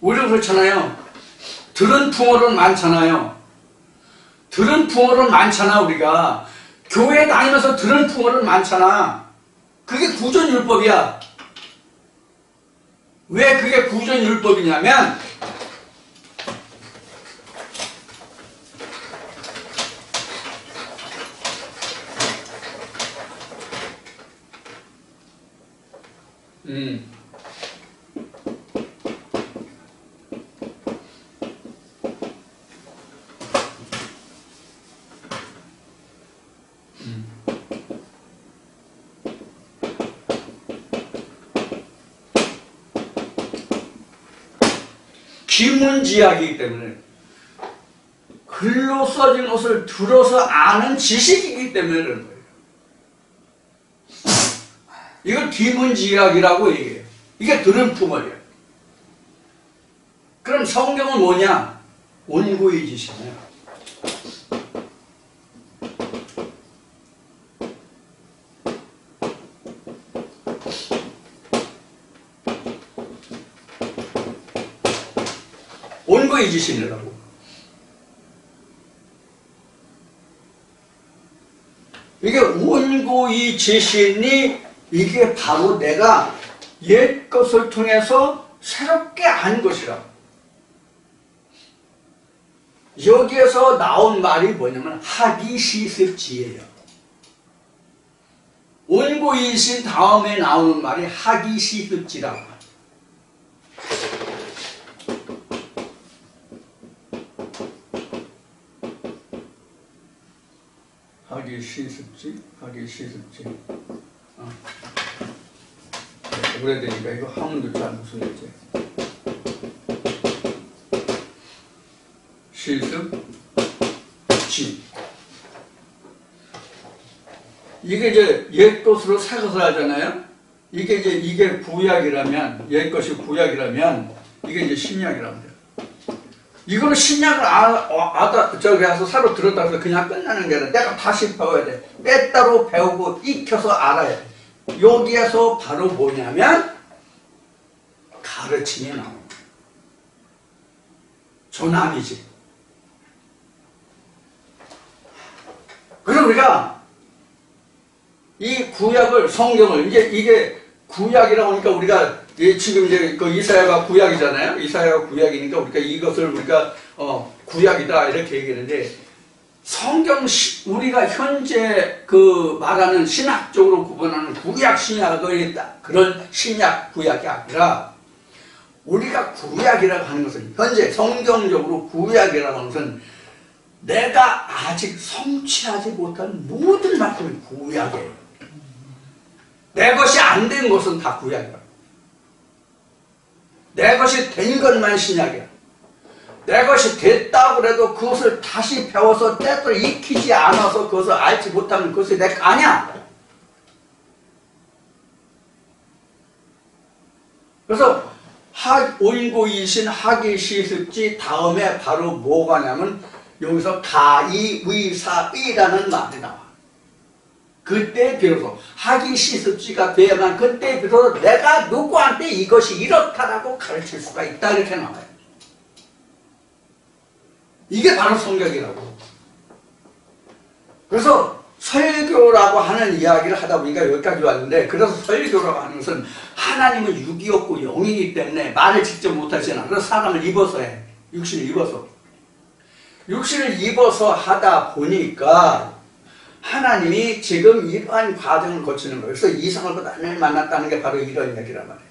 우리도 그렇잖아요. 들은 풍어는 많잖아요. 들은 풍어는 많잖아, 우리가. 교회 다니면서 들은 풍어는 많잖아. 그게 구전율법이야. 왜 그게 구전율법이냐면, 기문지약이기 때문에, 글로 써진 것을 들어서 아는 지식이기 때문에 그런 거예요. 이걸 기문지약이라고 얘기해요. 이게 들은 풍어예요. 그럼 성경은 뭐냐? 온고이지시네요. 온고이지신이라고. 이게 온고이지신이 이게 바로 내가 옛 것을 통해서 새롭게 안 것이라. 여기에서 나온 말이 뭐냐면 하기시습지예요. 온고이신 다음에 나오는 말이 하기시습지라고. 하기시습지. 오래되니까 이거 하문도 잘 무슨 일지. 시습지. 이게 이제 옛 것으로 새 것을 하잖아요. 이게 구약이라면, 옛 것이 구약이라면, 이게 이제 신약이라면 돼요. 이거는 신약을 저기 가서 새로 들었다 해서 그냥 끝나는 게 아니라 내가 다시 배워야 돼. 때따로 배우고 익혀서 알아야 돼. 여기에서 바로 뭐냐면 가르침이 나옵니다. 조남이지. 그럼 우리가 이 구약을, 성경을, 이게 구약이라고 하니까 우리가 지금 이제 그 이사야가 구약이잖아요. 이사야가 구약이니까 우리가 이것을 구약이다 이렇게 얘기하는데, 성경 우리가 현재 그 말하는 신학적으로 구분하는 구약 신약을 그런 신약 구약이 아니라, 우리가 구약이라고 하는 것은 현재 성경적으로 구약이라고 하는 것은 내가 아직 성취하지 못한 모든 말씀이 구약이에요. 내 것이 안 된 것은 다 구약이야. 내 것이 된 것만 신약이야. 내 것이 됐다고 해도 그것을 다시 배워서 때때로 익히지 않아서 그것을 알지 못하면 그것이 내 거 아니야. 그래서 온고이신 하기시습지 다음에 바로 뭐가 냐면 여기서 가이의사의라는 말이 나와. 그때 비로소 하기시습지가 돼야만 그때 비로소 내가 누구한테 이것이 이렇다라고 가르칠 수가 있다 이렇게 나와요. 이게 바로 성경이라고. 그래서 설교라고 하는 이야기를 하다 보니까 여기까지 왔는데, 그래서 설교라고 하는 것은 하나님은 육이 없고 영이기 때문에 말을 직접 못하잖아. 그래서 사람을 입어서 해. 육신을 입어서 하다 보니까 하나님이 지금 이러한 과정을 거치는 거예요. 그래서 이상을 보다 하나님을 만났다는 게 바로 이런 얘기란 말이에요.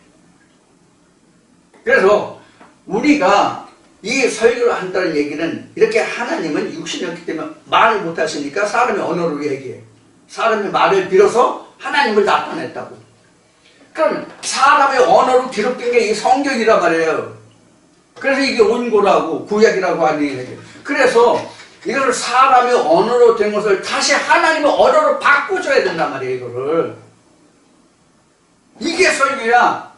그래서 우리가 이 설교를 한다는 얘기는, 이렇게 하나님은 육신이었기 때문에 말을 못하시니까 사람의 언어로 얘기해. 사람의 말을 빌어서 하나님을 나타냈다고. 그럼 사람의 언어로 기록된 게 이 성경이란 말이에요. 그래서 이게 원고라고 구약이라고 하는 얘기예요. 그래서 이거를 사람의 언어로 된 것을 다시 하나님의 언어로 바꿔줘야 된단 말이에요. 이거를. 이게 설교야.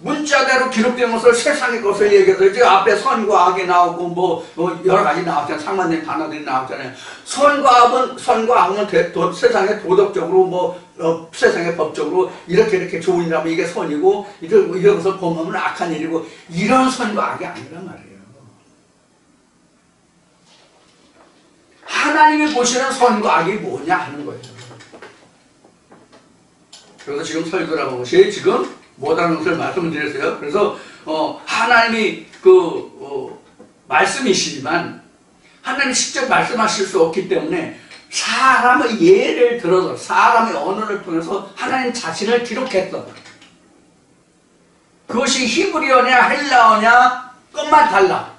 문자대로 기록된 것을 세상의 것을 얘기해서 이제 앞에 선과 악이 나오고 뭐 여러 가지 나왔잖아요. 상반된 단어들이 나왔잖아요. 선과 악은 세상의 도덕적으로 세상의 법적으로 이렇게 좋은 일하면 이게 선이고 이러면서 범하면 악한 일이고 이런 선과 악이 아니란 말이에요. 하나님이 보시는 선과 악이 뭐냐 하는 거예요. 그래서 지금 설교를 하는 것이 지금 못하는 것을 말씀을 드렸어요. 그래서 하나님이 말씀이시지만 하나님이 직접 말씀하실 수 없기 때문에 사람의 예를 들어서 사람의 언어를 통해서 하나님 자신을 기록했던 그것이 히브리어냐 헬라어냐 것만 달라.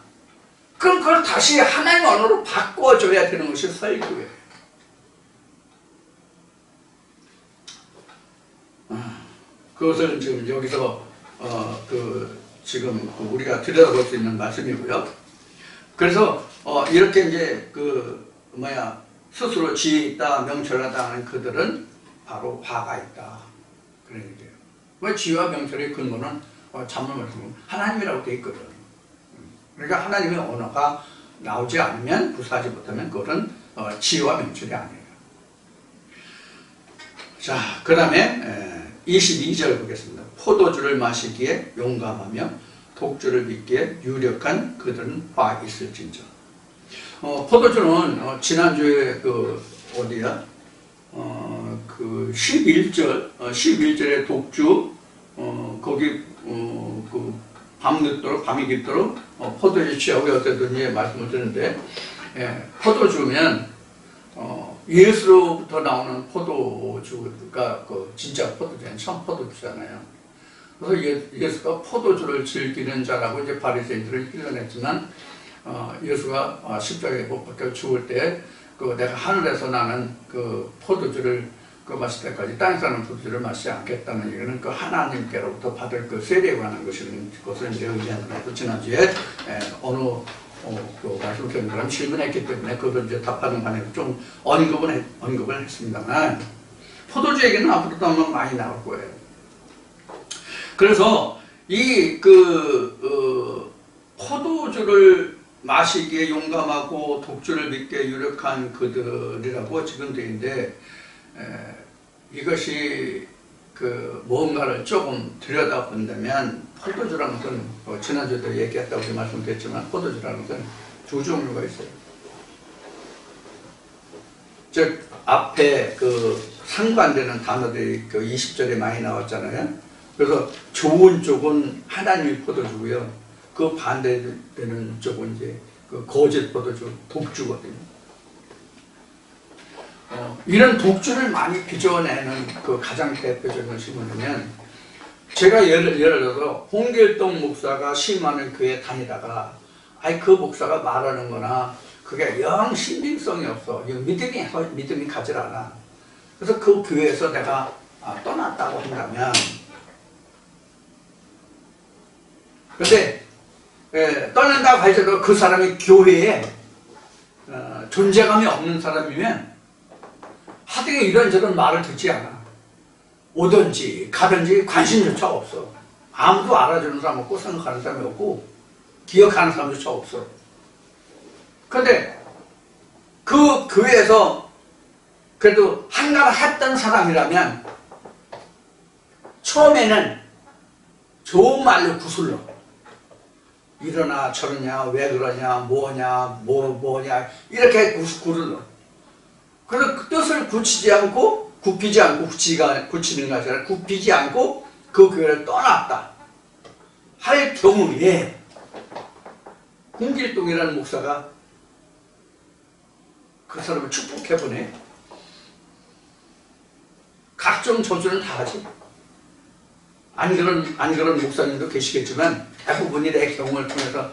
그럼 그걸 다시 하나님의 언어로 바꿔줘야 되는 것이 설교예요. 그것을 지금 여기서 지금 우리가 들여다볼 수 있는 말씀이고요. 그래서 이렇게 이제 스스로 지혜 있다, 명철하다 하는 그들은 바로 화가 있다. 그런 얘기예요. 왜 지혜와 명철의 근거는 참을 말씀은 하나님이라고 되어 있거든. 그러니까 하나님의 언어가 나오지 않으면 구사하지 못하면 그것은 지혜와 명철이 아니에요. 자, 그 다음에 22절 보겠습니다. 포도주를 마시기에 용감하며 독주를 믿기에 유력한 그들은 화 있을진저. 포도주는 지난주에 어디야? 11절의 독주 거기 밤이 깊도록 포도주 취하고 어쨌든 말씀을 드렸는데 포도주면 예수로부터 나오는 포도주가 진짜 포도주는 참 포도주잖아요. 그래서 예수가 포도주를 즐기는 자라고 이제 바리새인들을 일러냈지만 예수가 십자가에 못 박혀 죽을 때 내가 하늘에서 나는 포도주를 마실 때까지 땅에서 나는 포도주를 마시지 않겠다는 얘기는 하나님께로부터 받을 세례에 관한 것을 이제 의미하는 거예요. 지난주에 말씀을 드린 사람 질문했기 때문에 그걸 이제 답하는 관해서 좀 언급을 했습니다만 포도주 얘기는 앞으로도 아마 많이 나올 거예요. 그래서 포도주를 마시기에 용감하고 독주를 믿기에 유력한 그들이라고 지금 되어 있는데 이것이 뭔가를 조금 들여다본다면 포도주라는 것은 지난주에도 얘기했다고 말씀드렸지만 포도주라는 것은 두 종류가 있어요. 즉 앞에 상반되는 단어들이 20절에 많이 나왔잖아요. 그래서 좋은 쪽은 하나님의 포도주고요. 그 반대되는 쪽은 이제 거짓 포도주, 독주거든요. 이런 독주를 많이 빚어내는 가장 대표적인 것이 뭐냐면 제가 예를 들어서 홍길동 목사가 심하는 교회에 다니다가 그 목사가 말하는 거나 그게 영 신빙성이 없어. 믿음이 가질 않아. 그래서 그 교회에서 내가 떠났다고 한다면 근데 떠난다고 하더라도 그 사람이 교회에 존재감이 없는 사람이면 하등에 이런저런 말을 듣지 않아. 오든지 가든지 관심조차 없어. 아무도 알아주는 사람 없고 생각하는 사람이 없고 기억하는 사람조차 없어. 그런데 그 교회에서 그래도 한가를 했던 사람이라면 처음에는 좋은 말로 구슬러. 이러나 저러냐, 왜 그러냐, 뭐냐 이렇게 구슬러. 그래서 그 뜻을 굳히지 않고 굽히지 않고 굳히는 것이 아니라 굽히지 않고 그 교회를 떠났다 할 경우에 홍길동이라는 목사가 그 사람을 축복해보네. 각종 저주는 다 하지. 안 그런 목사님도 계시겠지만 대부분이 내 경험을 통해서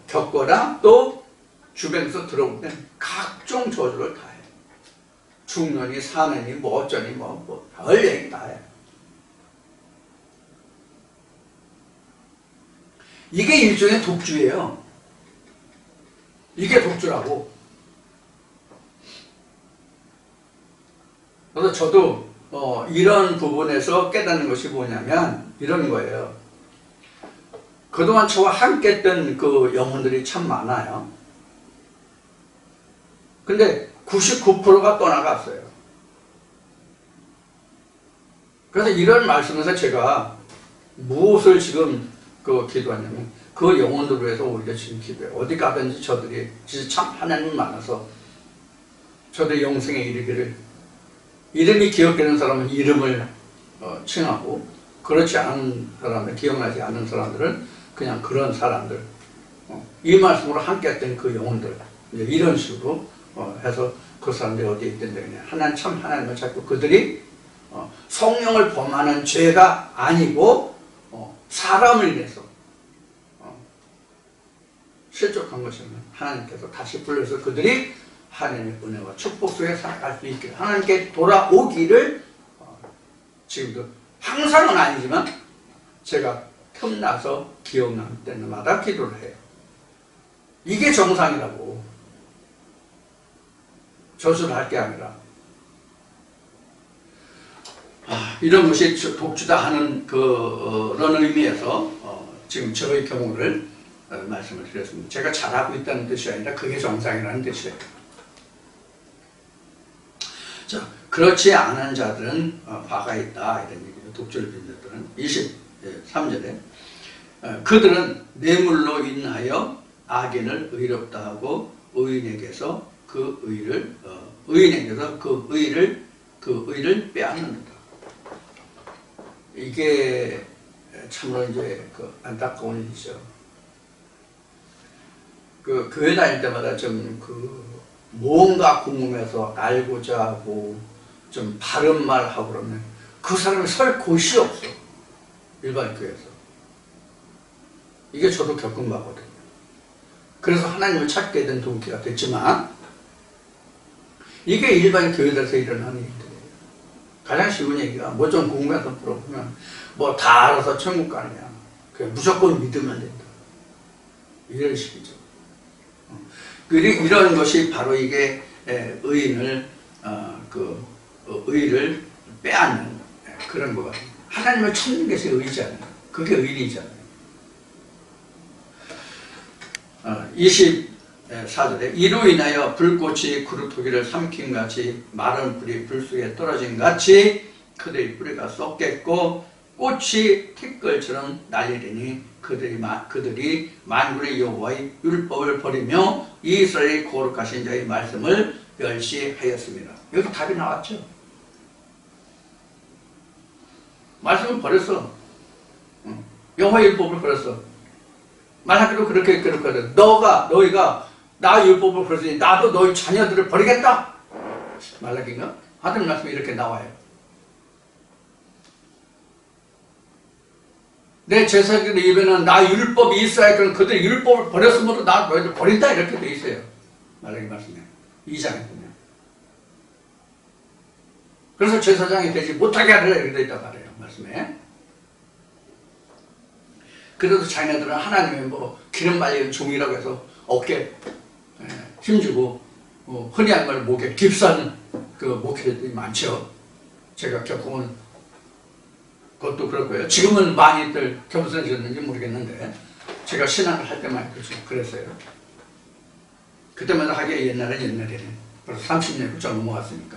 겪거나 또 주변에서 들어볼 땐 각종 저주를 다 해. 죽느니 사느니 뭐 어쩌니 뭐 별 얘기 다 해. 이게 일종의 독주예요. 이게 독주라고. 그래서 저도 이런 부분에서 깨닫는 것이 뭐냐면 이런 거예요. 그동안 저와 함께 했던 그 영혼들이 참 많아요. 근데 99%가 떠나갔어요. 그래서 이런 말씀에서 제가 무엇을 지금 기도하냐면 그 영혼들을 위해서 오히려 지금 기도해요. 어디 가든지 저들이 진짜 참 하나님 많아서 저들이 영생에 이르기를, 이름이 기억되는 사람은 이름을 칭하고 그렇지 않은 사람들, 기억나지 않는 사람들은 그냥 그런 사람들, 이 말씀으로 함께 했던 그 영혼들, 이제 이런 식으로 해서 그 사람들이 어디에 있든지 그냥 하나님을 찾고 그들이 성령을 범하는 죄가 아니고 사람을 인해서 실족한 것이면 하나님께서 다시 불러서 그들이 하나님의 은혜와 축복 속에 살아갈 수 있기를, 하나님께 돌아오기를 지금도 항상은 아니지만 제가 틈나서 기억나는 때마다 기도를 해요. 이게 정상이라고. 저술할 게 아니라. 이런 것이 독주다 하는 그런 의미에서 지금 저의 경우를 말씀을 드렸습니다. 제가 잘하고 있다는 뜻이 아니라 그게 정상이라는 뜻이에요. 자, 그렇지 않은 자들은 화가 있다 이런 얘기죠. 독주를 빚는 자들은 23절에 그들은 뇌물로 인하여 악인을 의롭다 하고 의인에게서 그 의를 빼앗는다. 이게 참으로 이제 안타까운 일이죠. 교회 다닐 때마다 좀 뭔가 궁금해서 알고자 하고 좀 바른 말 하고 그러면 그 사람이 설 곳이 없어. 일반 교회에서. 이게 저도 겪은 바거든요. 그래서 하나님을 찾게 된 동기가 됐지만 이게 일반 교회에서 일어나는 일들이에요. 가장 쉬운 얘기가 뭐 좀 궁금해서 물어보면 뭐 다 알아서 천국 가느냐. 그냥 무조건 믿으면 된다. 이런 식이죠. 이런 것이 바로 이게 의인을 의를 빼앗는 그런 것 같아요. 하나님을 찾는 것이 의잖아요. 그게 의인이잖아요. 24절에 이로 인하여 불꽃이 그루터기를 삼킨 같이 마른 불이 불 속에 떨어진 같이 그들의 뿌리가 썩겠고 꽃이 티끌처럼 날리리니 그들이 만군의 여호와의 율법을 버리며 이스라엘의 거룩하신 자의 말씀을 멸시하였습니다. 여기 답이 나왔죠. 말씀을 버렸어. 여호와의 율법을 버렸어. 말하기로 그렇게 하거든. 너희가 나 율법을 버렸으니 나도 너희 자녀들을 버리겠다. 말라기인가? 하던 말씀이 이렇게 나와요. 내 제사장들의 입에는 나 율법이 있어야 그럼 그들이 율법을 버렸으므로 나 너희들 버린다 이렇게 돼 있어요. 말라기 말씀에 2장에 보면. 그래서 제사장이 되지 못하게 하리라 이렇게 돼 있단 말이에요. 말씀에. 그래도 자기네들은 하나님의 기름 발린 종이라고 해서 어깨 힘주고 흔히 한 말 목에 깁스하는 그 목회들이 많죠. 제가 겪어본 그것도 그럴 거예요. 지금은 많이들 겸손해졌는지 모르겠는데 제가 신앙을 할 때만 그랬어요. 그때마다 하기에 옛날에는 벌써 30년 훌쩍 넘어갔으니까.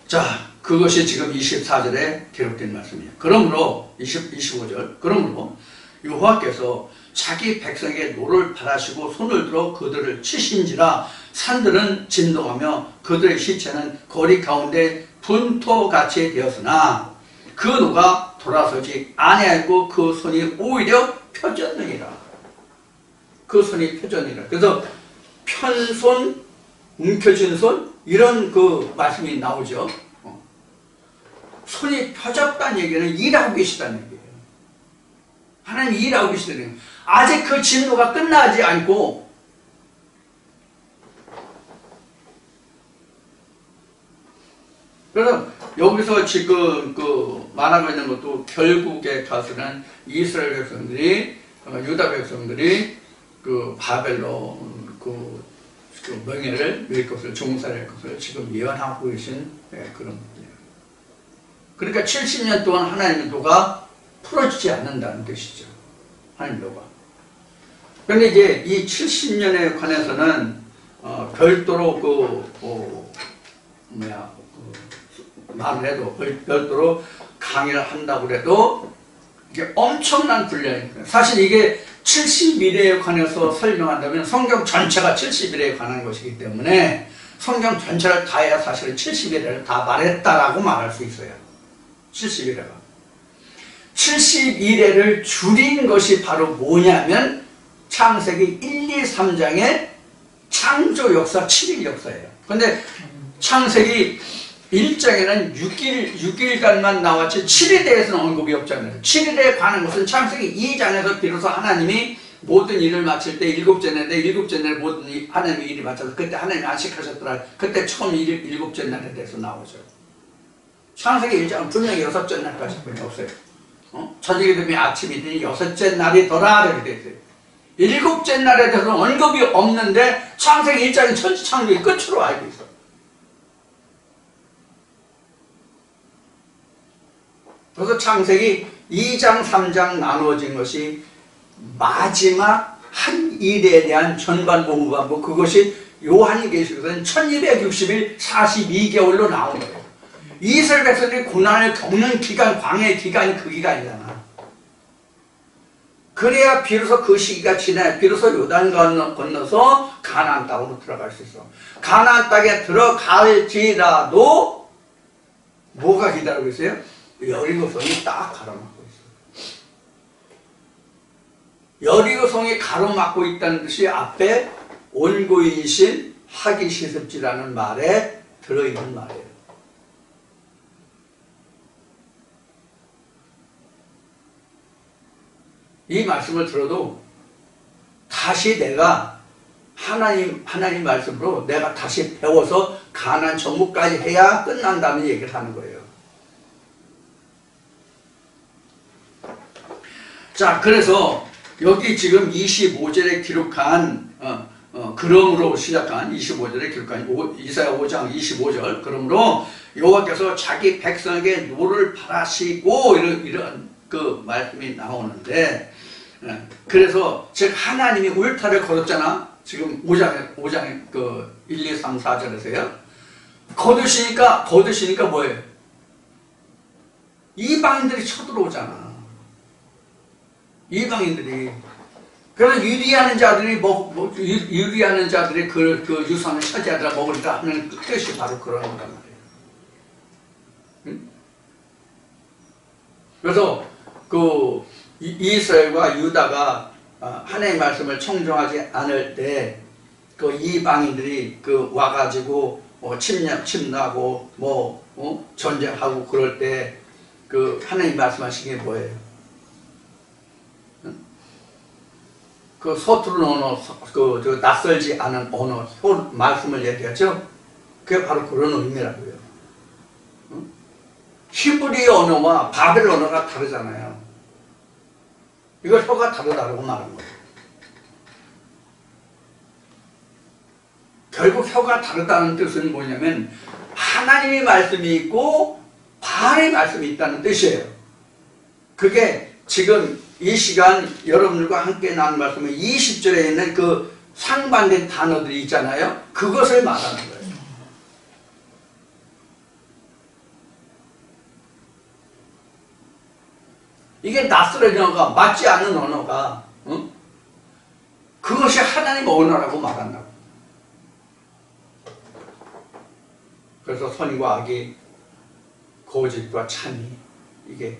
자, 그것이 지금 24절에 기록된 말씀이에요. 그러므로 25절 그러므로 여호와께서 자기 백성에게 노를 바라시고 손을 들어 그들을 치신지라 산들은 진동하며 그들의 시체는 거리 가운데 분토같이 되었으나 그 노가 돌아서지 아니하고 그 손이 오히려 펴졌느니라. 그 손이 펴졌느니라. 그래서 편손, 움켜진 손 이런 그 말씀이 나오죠. 손이 펴졌다는 얘기는 일하고 계시다는 얘기예요. 하나님이 일하고 계시다는 얘기예요. 아직 그 진노가 끝나지 않고 그래서 여기서 지금 그 말하고 있는 것도 결국에 가서는 이스라엘 백성들이 유다 백성들이 그 바벨론 그 명예를 누릴 것을 종살할 것을 지금 예언하고 계신 그런 문제예요. 그러니까 70년 동안 하나님의 도가 풀어지지 않는다는 뜻이죠. 하나님의 도가. 그런데 이제 이 70년에 관해서는 별도로 말을 해도 별도로 강의를 한다고 해도 이게 엄청난 분량이에요. 사실 이게 70일에 관해서 설명한다면 성경 전체가 70일에 관한 것이기 때문에 성경 전체를 다 해야 사실은 70일을 다 말했다라고 말할 수 있어요. 70일에가. 70일에를 줄인 것이 바로 뭐냐면 창세기 1, 2, 3장의 창조 역사 7일 역사예요. 그런데 창세기 1장에는 6일간만 나왔지 7일에 대해서는 언급이 없잖아요. 7일에 관한 것은 창세기 2장에서 비로소 하나님이 모든 일을 마칠 때 7째 날인데 7째 날 모든 하나님의 일이 마쳐서 그때 하나님이 안식하셨더라. 그때 처음 7째 날에 대해서 나오죠. 창세기 1장은 분명히 6째 날까지 뿐이 없어요. 저녁이 되면 아침이 되니 6째 날이더라 이렇게 되어 있어요. 7째 날에 대해서 언급이 없는데 창세기 1장이 천지창조의 끝으로 알고 있어요. 그래서 창세기 2장, 3장 나누어진 것이 마지막 한 일에 대한 전반부, 그것이 요한계시록에서는 1260일 42개월로 나온 거예요. 이스라엘 백성들이 고난을 겪는 기간, 광야의 기간이 그 기간이잖아. 그래야 비로소 그 시기가 지나야 비로소 요단 건너서 가나안 땅으로 들어갈 수 있어. 가나안 땅에 들어갈지라도 뭐가 기다리고 있어요? 여리고성이 딱 가로막고 있어요. 여리고성이 가로막고 있다는 뜻이 앞에 온고인신 하기 시습지라는 말에 들어있는 말이에요. 이 말씀을 들어도 다시 내가 하나님 말씀으로 내가 다시 배워서 가나안 정복까지 해야 끝난다는 얘기를 하는 거예요. 자, 그래서 여기 지금 25절에 기록한 그러므로 시작한 25절에 기록한 이사야 5장 25절 그러므로 여호와께서 자기 백성에게 노를 바라시고 이런 그 말씀이 나오는데 그래서 즉 하나님이 울타를 걸었잖아. 지금 5장에 그 1, 2, 3, 4절에서요. 거두시니까 뭐예요? 이방인들이 쳐들어오잖아. 이방인들이. 그래서 유리하는 자들이 유리하는 자들이 그 유산을 차지하더라 먹으리라 하는 뜻이 바로 그런 거란 말이에요. 응? 그래서 그 이스라엘과 유다가 하나님의 말씀을 청종하지 않을 때 그 이방인들이 그 와가지고 침략하고 전쟁하고 그럴 때 그 하나님 말씀하신 게 뭐예요? 그 서투른 언어, 그 낯설지 않은 언어, 말씀을 얘기하죠. 그게 바로 그런 의미라고요. 히브리 언어와 바벨 언어가 다르잖아요. 이걸 혀가 다르다고 말한 거예요. 결국 혀가 다르다는 뜻은 뭐냐면 하나님의 말씀이 있고 바알의 말씀이 있다는 뜻이에요. 그게 지금 이 시간 여러분들과 함께 나눈 말씀은 20절에 있는 그 상반된 단어들이 있잖아요. 그것을 말하는 거예요. 이게 낯설은 언어가 맞지 않는 언어가 그것이 하나님의 언어라고 말한다고. 그래서 선과 악이 거짓과 참이 이게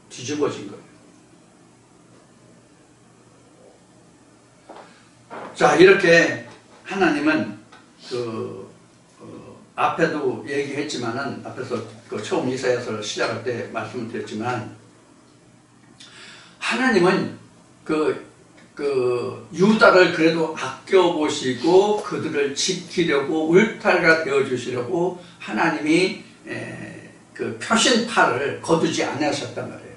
뒤집어진 거예요. 자, 이렇게 하나님은 앞에도 얘기했지만은 앞에서 그 처음 이사야서를 시작할 때 말씀을 드렸지만 하나님은 유다를 그래도 아껴보시고 그들을 지키려고 울타리가 되어주시려고 하나님이 그 표신팔을 거두지 않으셨단 말이에요.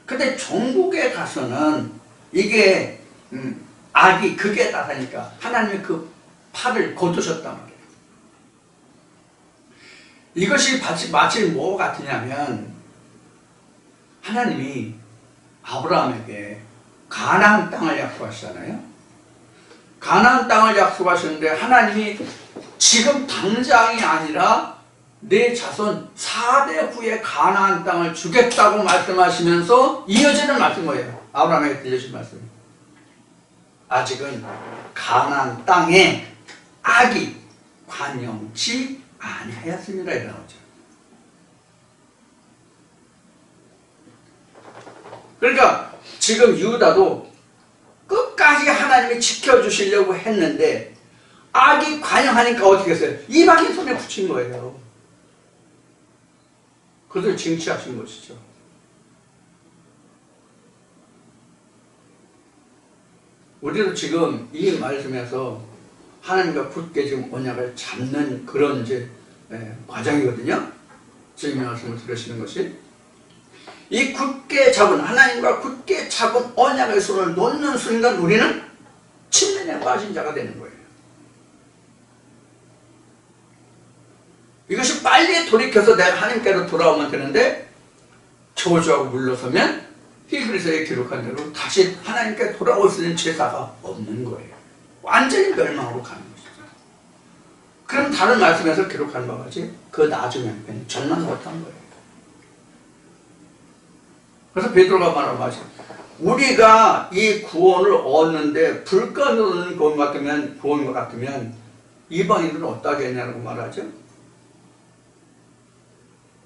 근데 종국에 가서는 이게 악이 극에 달하니까 하나님이 그 팔을 거두셨단 말이에요. 이것이 마치 뭐가 같으냐면 하나님이 아브라함에게 가나안 땅을 약속하시잖아요. 가나안 땅을 약속하셨는데 하나님이 지금 당장이 아니라 내 자손 4대 후에 가나안 땅을 주겠다고 말씀하시면서 이어지는 말씀 뭐예요? 아브라함에게 들려주신 말씀. 아직은 가나안 땅에 악이 관영치 아니하였습니다. 이렇게 나오죠. 그러니까 지금 유다도 끝까지 하나님이 지켜주시려고 했는데 악이 관영하니까 어떻게 했어요? 이방인 손에 붙인 거예요. 그들 징치하신 것이죠. 우리도 지금 이 말씀에서 하나님과 굳게 지금 언약을 잡는 그런 이제 과정이거든요. 지금 이 말씀을 들으시는 것이 이 굳게 잡은 하나님과 굳게 잡은 언약의 손을 놓는 순간 우리는 침면에 빠진 자가 되는 거예요. 이것이 빨리 돌이켜서 내가 하나님께로 돌아오면 되는데 저주하고 물러서면 히브리서에 기록한 대로 다시 하나님께 돌아올 수 있는 제사가 없는 거예요. 완전히 멸망으로 가는 것이죠. 그럼 다른 말씀에서 기록한 바와 같이 그 나중에 전만 못한 거예요. 그래서 베드로가 말하고 하죠. 우리가 이 구원을 얻는데 불가능한 구원과 같으면 이방인들은 어떻게 했냐고 말하죠.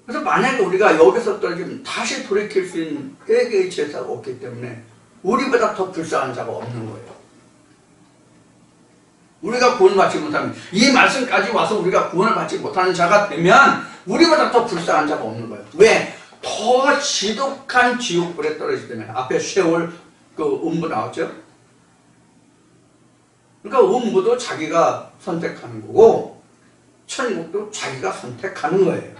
그래서 만약에 우리가 여기서 떨어지면 다시 돌이킬 수 있는 회개의 제사가 없기 때문에 우리보다 더 불쌍한 자가 없는 거예요. 우리가 구원을 받지 못하면 이 말씀까지 와서 우리가 구원을 받지 못하는 자가 되면 우리보다 더 불쌍한 자가 없는 거예요. 왜? 더 지독한 지옥불에 떨어지기 때문에. 앞에 쉐올 그 음부 나왔죠? 그러니까 음부도 자기가 선택하는 거고 천국도 자기가 선택하는 거예요.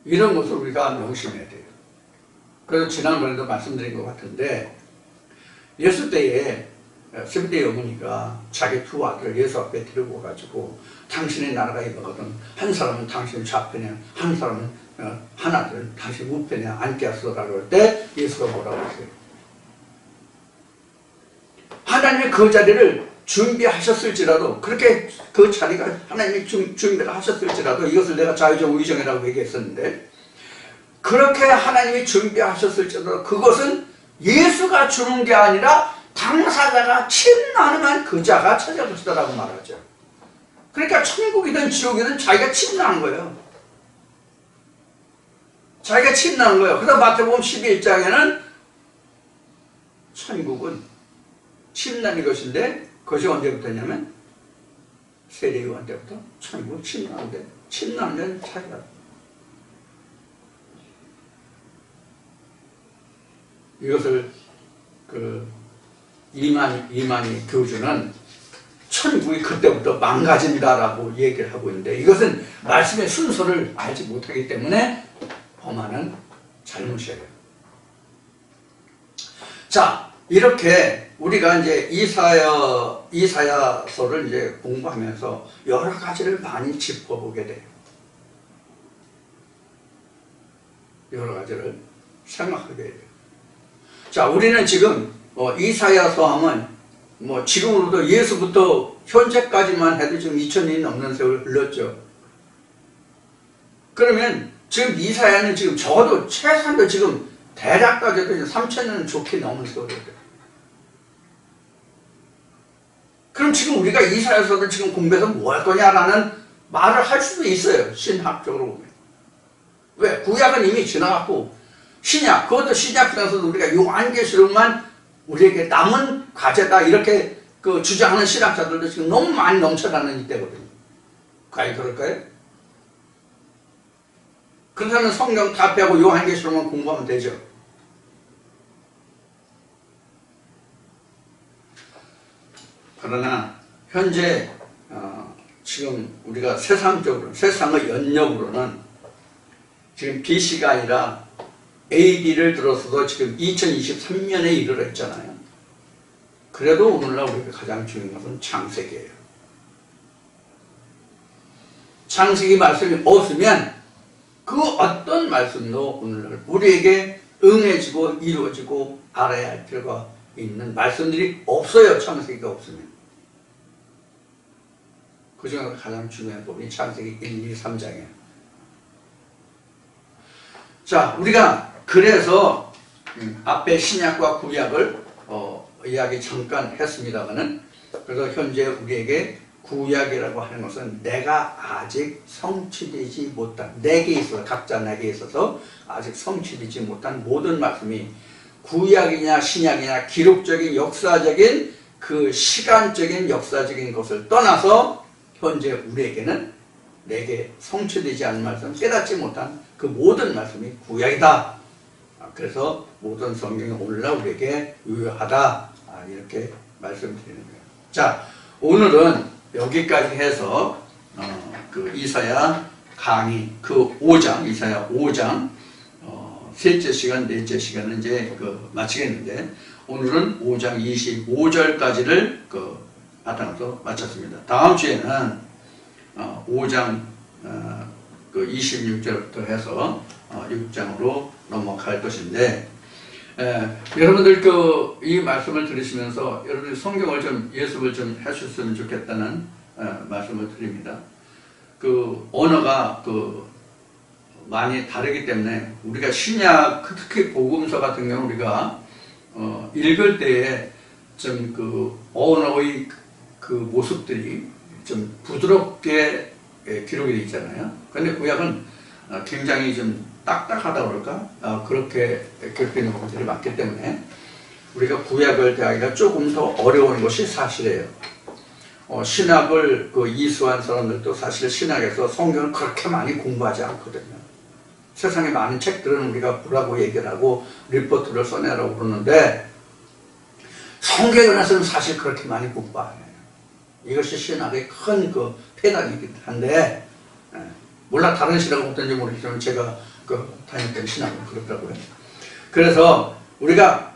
이런 것을 우리가 명심해야 돼요. 그래서 지난번에도 말씀드린 것 같은데 예수 때에 세브대의 어머니가 자기 두 아들을 예수 앞에 데리고 가지고 당신의 나라가 이거거든. 한 사람은 당신 좌편에, 한 사람은 하나들은 당신 우편에 앉겠어라고 할 때 예수가 뭐라고 했어요? 하나님이 그 자리를 준비하셨을지라도 그렇게 그 자리가 하나님이 준비를 하셨을지라도 이것을 내가 자유적 의정이라고 얘기했었는데 그렇게 하나님이 준비하셨을지라도 그것은 예수가 주는 게 아니라 당사자가 침나는 그 자가 찾을 것이다라고 말하죠. 그러니까 천국이든 지옥이든 자기가 침나는 거예요. 자기가 침나는 거예요. 그래서 마태복음 12장에는 천국은 침나는 것인데 그것이 언제부터냐면 세례요한 때부터 천국은 침나는데 침나는 데는 자기가 이것을 그 이만희 교주는 천국이 그때부터 망가진다라고 얘기를 하고 있는데 이것은 말씀의 순서를 알지 못하기 때문에 범하는 잘못이에요. 자, 이렇게 우리가 이제 이사야서를 이제 공부하면서 여러 가지를 많이 짚어보게 돼요. 여러 가지를 생각하게 돼요. 자, 우리는 지금 이사야서 하면 지금으로부터 예수부터 현재까지만 해도 지금 2000년이 넘는 세월 흘렀죠. 그러면 지금 이사야는 지금 적어도 최소한도 지금 대략 따져도 3000년 좋게 넘은 세월이에요. 그럼 지금 우리가 이사야서를 지금 공부해서 뭐 할 거냐라는 말을 할 수도 있어요. 신학적으로 보면. 왜? 구약은 이미 지나갔고 신약, 그것도 신약에서도 우리가 요한계시록만 우리에게 남은 과제다 이렇게 주장하는 신학자들도 지금 너무 많이 넘쳐나는 이때거든요. 과연 그럴까요? 그렇다면 성경 다 빼고 요한계시록만 공부하면 되죠. 그러나 현재 지금 우리가 세상적으로, 세상의 연역으로는 지금 BC가 아니라 AD를 들어서도 지금 2023년에 이르렀잖아요. 그래도 오늘날 우리가 가장 중요한 것은 창세기예요. 창세기 말씀이 없으면 그 어떤 말씀도 오늘날 우리에게 응해지고 이루어지고 알아야 할 필요가 있는 말씀들이 없어요. 창세기가 없으면. 그 중에 가장 중요한 부분이 창세기 1, 2, 3장이에요. 자, 우리가 그래서 앞에 신약과 구약을 이야기 잠깐 했습니다만은, 그래서 현재 우리에게 구약이라고 하는 것은 내가 아직 성취되지 못한, 내게 있어서, 각자 내게 있어서 아직 성취되지 못한 모든 말씀이 구약이냐 신약이냐 기록적인 역사적인 그 시간적인 역사적인 것을 떠나서 현재 우리에게는 내게 성취되지 않은 말씀, 깨닫지 못한 그 모든 말씀이 구약이다. 그래서 모든 성경이 오늘날 우리에게 유효하다. 이렇게 말씀드리는 거예요. 자, 오늘은 여기까지 해서 그 이사야 강의 그 5장, 이사야 5장 셋째 시간, 넷째 시간은 이제 마치겠는데, 오늘은 5장 25절까지를 바탕으로 마쳤습니다. 다음 주에는 5장 26절부터 해서 6장으로 넘어갈 것인데, 여러분들 이 말씀을 들으시면서 여러분들 성경을 좀 예습을 좀 하셨으면 좋겠다는 말씀을 드립니다. 언어가 많이 다르기 때문에 우리가 신약, 특히 복음서 같은 경우 우리가 읽을 때에 좀 언어의 모습들이 좀 부드럽게 기록이 되어 있잖아요. 그런데 구약은 굉장히 좀 딱딱하다 그럴까? 그렇게 기록되는 부분들이 많기 때문에 우리가 구약을 대하기가 조금 더 어려운 것이 사실이에요. 신학을 이수한 사람들도 사실 신학에서 성경을 그렇게 많이 공부하지 않거든요. 세상에 많은 책들은 우리가 보라고 얘기를 하고 리포트를 써내라고 그러는데, 성경에 관해서는 사실 그렇게 많이 공부 안 해요. 이것이 신학의 큰 폐단이긴 한데, 몰라 다른 신학은 어떤지 모르겠지만 제가 다녔던 신학은 그렇더라고요. 그래서 우리가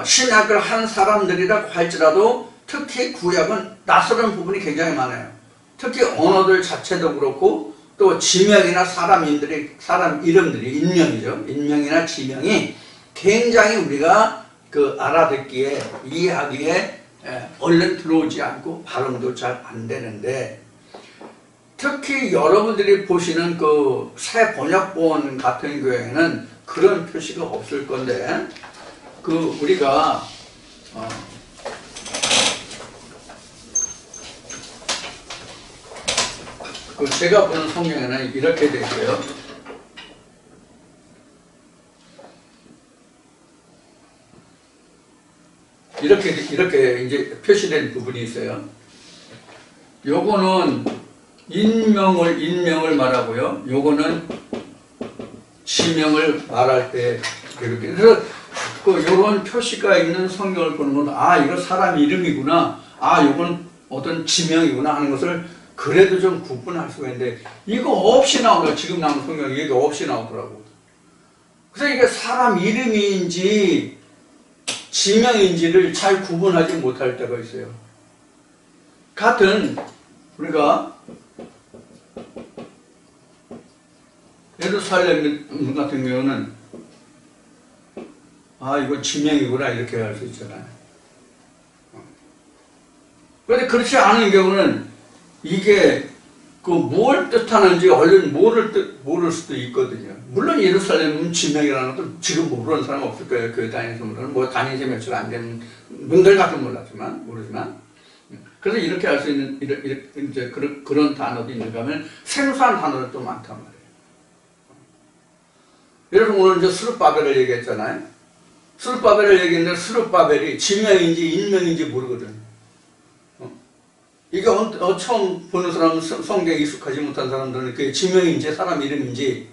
신학을 한 사람들이라고 할지라도 특히 구약은 낯설은 부분이 굉장히 많아요. 특히 언어들 자체도 그렇고 또 지명이나 사람 이름들이 인명이죠. 인명이나 지명이 굉장히 우리가 알아듣기에, 이해하기에 얼른 들어오지 않고 발음도 잘 안 되는데, 특히 여러분들이 보시는 새 번역본 같은 경우에는 그런 표시가 없을 건데, 우리가 제가 보는 성경에는 이렇게 되어 있어요. 이렇게 이제 표시된 부분이 있어요. 요거는 인명을 말하고요. 요거는 지명을 말할 때 이렇게. 그래서 요런 표시가 있는 성경을 보는 건, 이거 사람 이름이구나. 요건 어떤 지명이구나 하는 것을 그래도 좀 구분할 수가 있는데, 이거 없이 나오더라고요. 지금 나오는 성경이 이거 없이 나오더라고. 그래서 이게 사람 이름인지 지명인지를 잘 구분하지 못할 때가 있어요. 같은 우리가 예루살렘 같은 경우는 이건 지명이구나 이렇게 할 수 있잖아요. 그런데 그렇지 않은 경우는 이게 뭘 뜻하는지 얼른 모를 수도 있거든요. 물론 예루살렘은 지명이라는 것도 지금 모르는 사람 없을 거예요. 교회 다니는 분들은 다닌 지 며칠 안 된 분들 같은 모르지만. 그래서 이렇게 할 수 있는 이제 그런 단어도 있는가 하면 생소한 단어도 또 많단 말이에요. 여러분 오늘 이제 스룹바벨을 얘기했잖아요. 스룹바벨을 얘기했는데 스룹바벨이 지명인지 인명인지 모르거든. 이게 처음 보는 사람은 성경에 익숙하지 못한 사람들은 그게 지명인지 사람 이름인지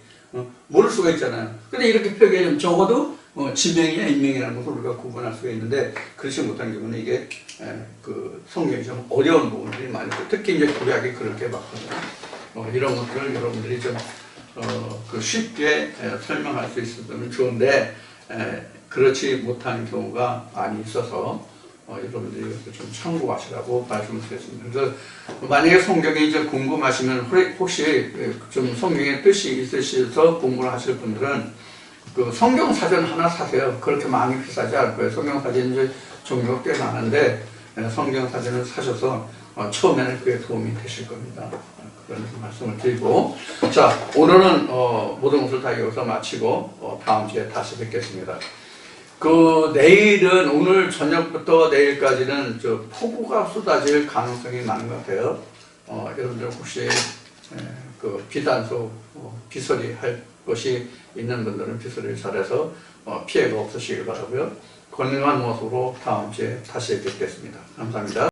모를 수가 있잖아요. 근데 이렇게 표기하면 적어도 지명이나 인명이라는 것을 우리가 구분할 수가 있는데 그렇지 못한 경우는 이게 그 성경이 좀 어려운 부분들이 많이 있고 특히 이제 구약이 그렇게 많거든요. 이런 것들을 여러분들이 좀 그 쉽게 설명할 수 있으면 좋은데 그렇지 못한 경우가 많이 있어서 여러분들이 이것도 좀 참고하시라고 말씀을 드렸습니다. 그래서 만약에 성경이 이제 궁금하시면 혹시 좀 성경의 뜻이 있으셔서 공부를 하실 분들은 그 성경 사전 하나 사세요. 그렇게 많이 비싸지 않을 거예요. 성경 사전 이제 종류가 꽤 많은데 성경 사전을 사셔서 처음에는 그게 도움이 되실 겁니다. 그런 말씀을 드리고 자 오늘은 모든 것을 다 여기서 마치고 다음 주에 다시 뵙겠습니다. 그 내일은 오늘 저녁부터 내일까지는 저 폭우가 쏟아질 가능성이 많은 것 같아요. 여러분들 혹시 그 비단소 비서리 할 것이 있는 분들은 비서리를 잘해서 피해가 없으시길 바라고요. 건강한 모습으로 다음 주에 다시 뵙겠습니다. 감사합니다.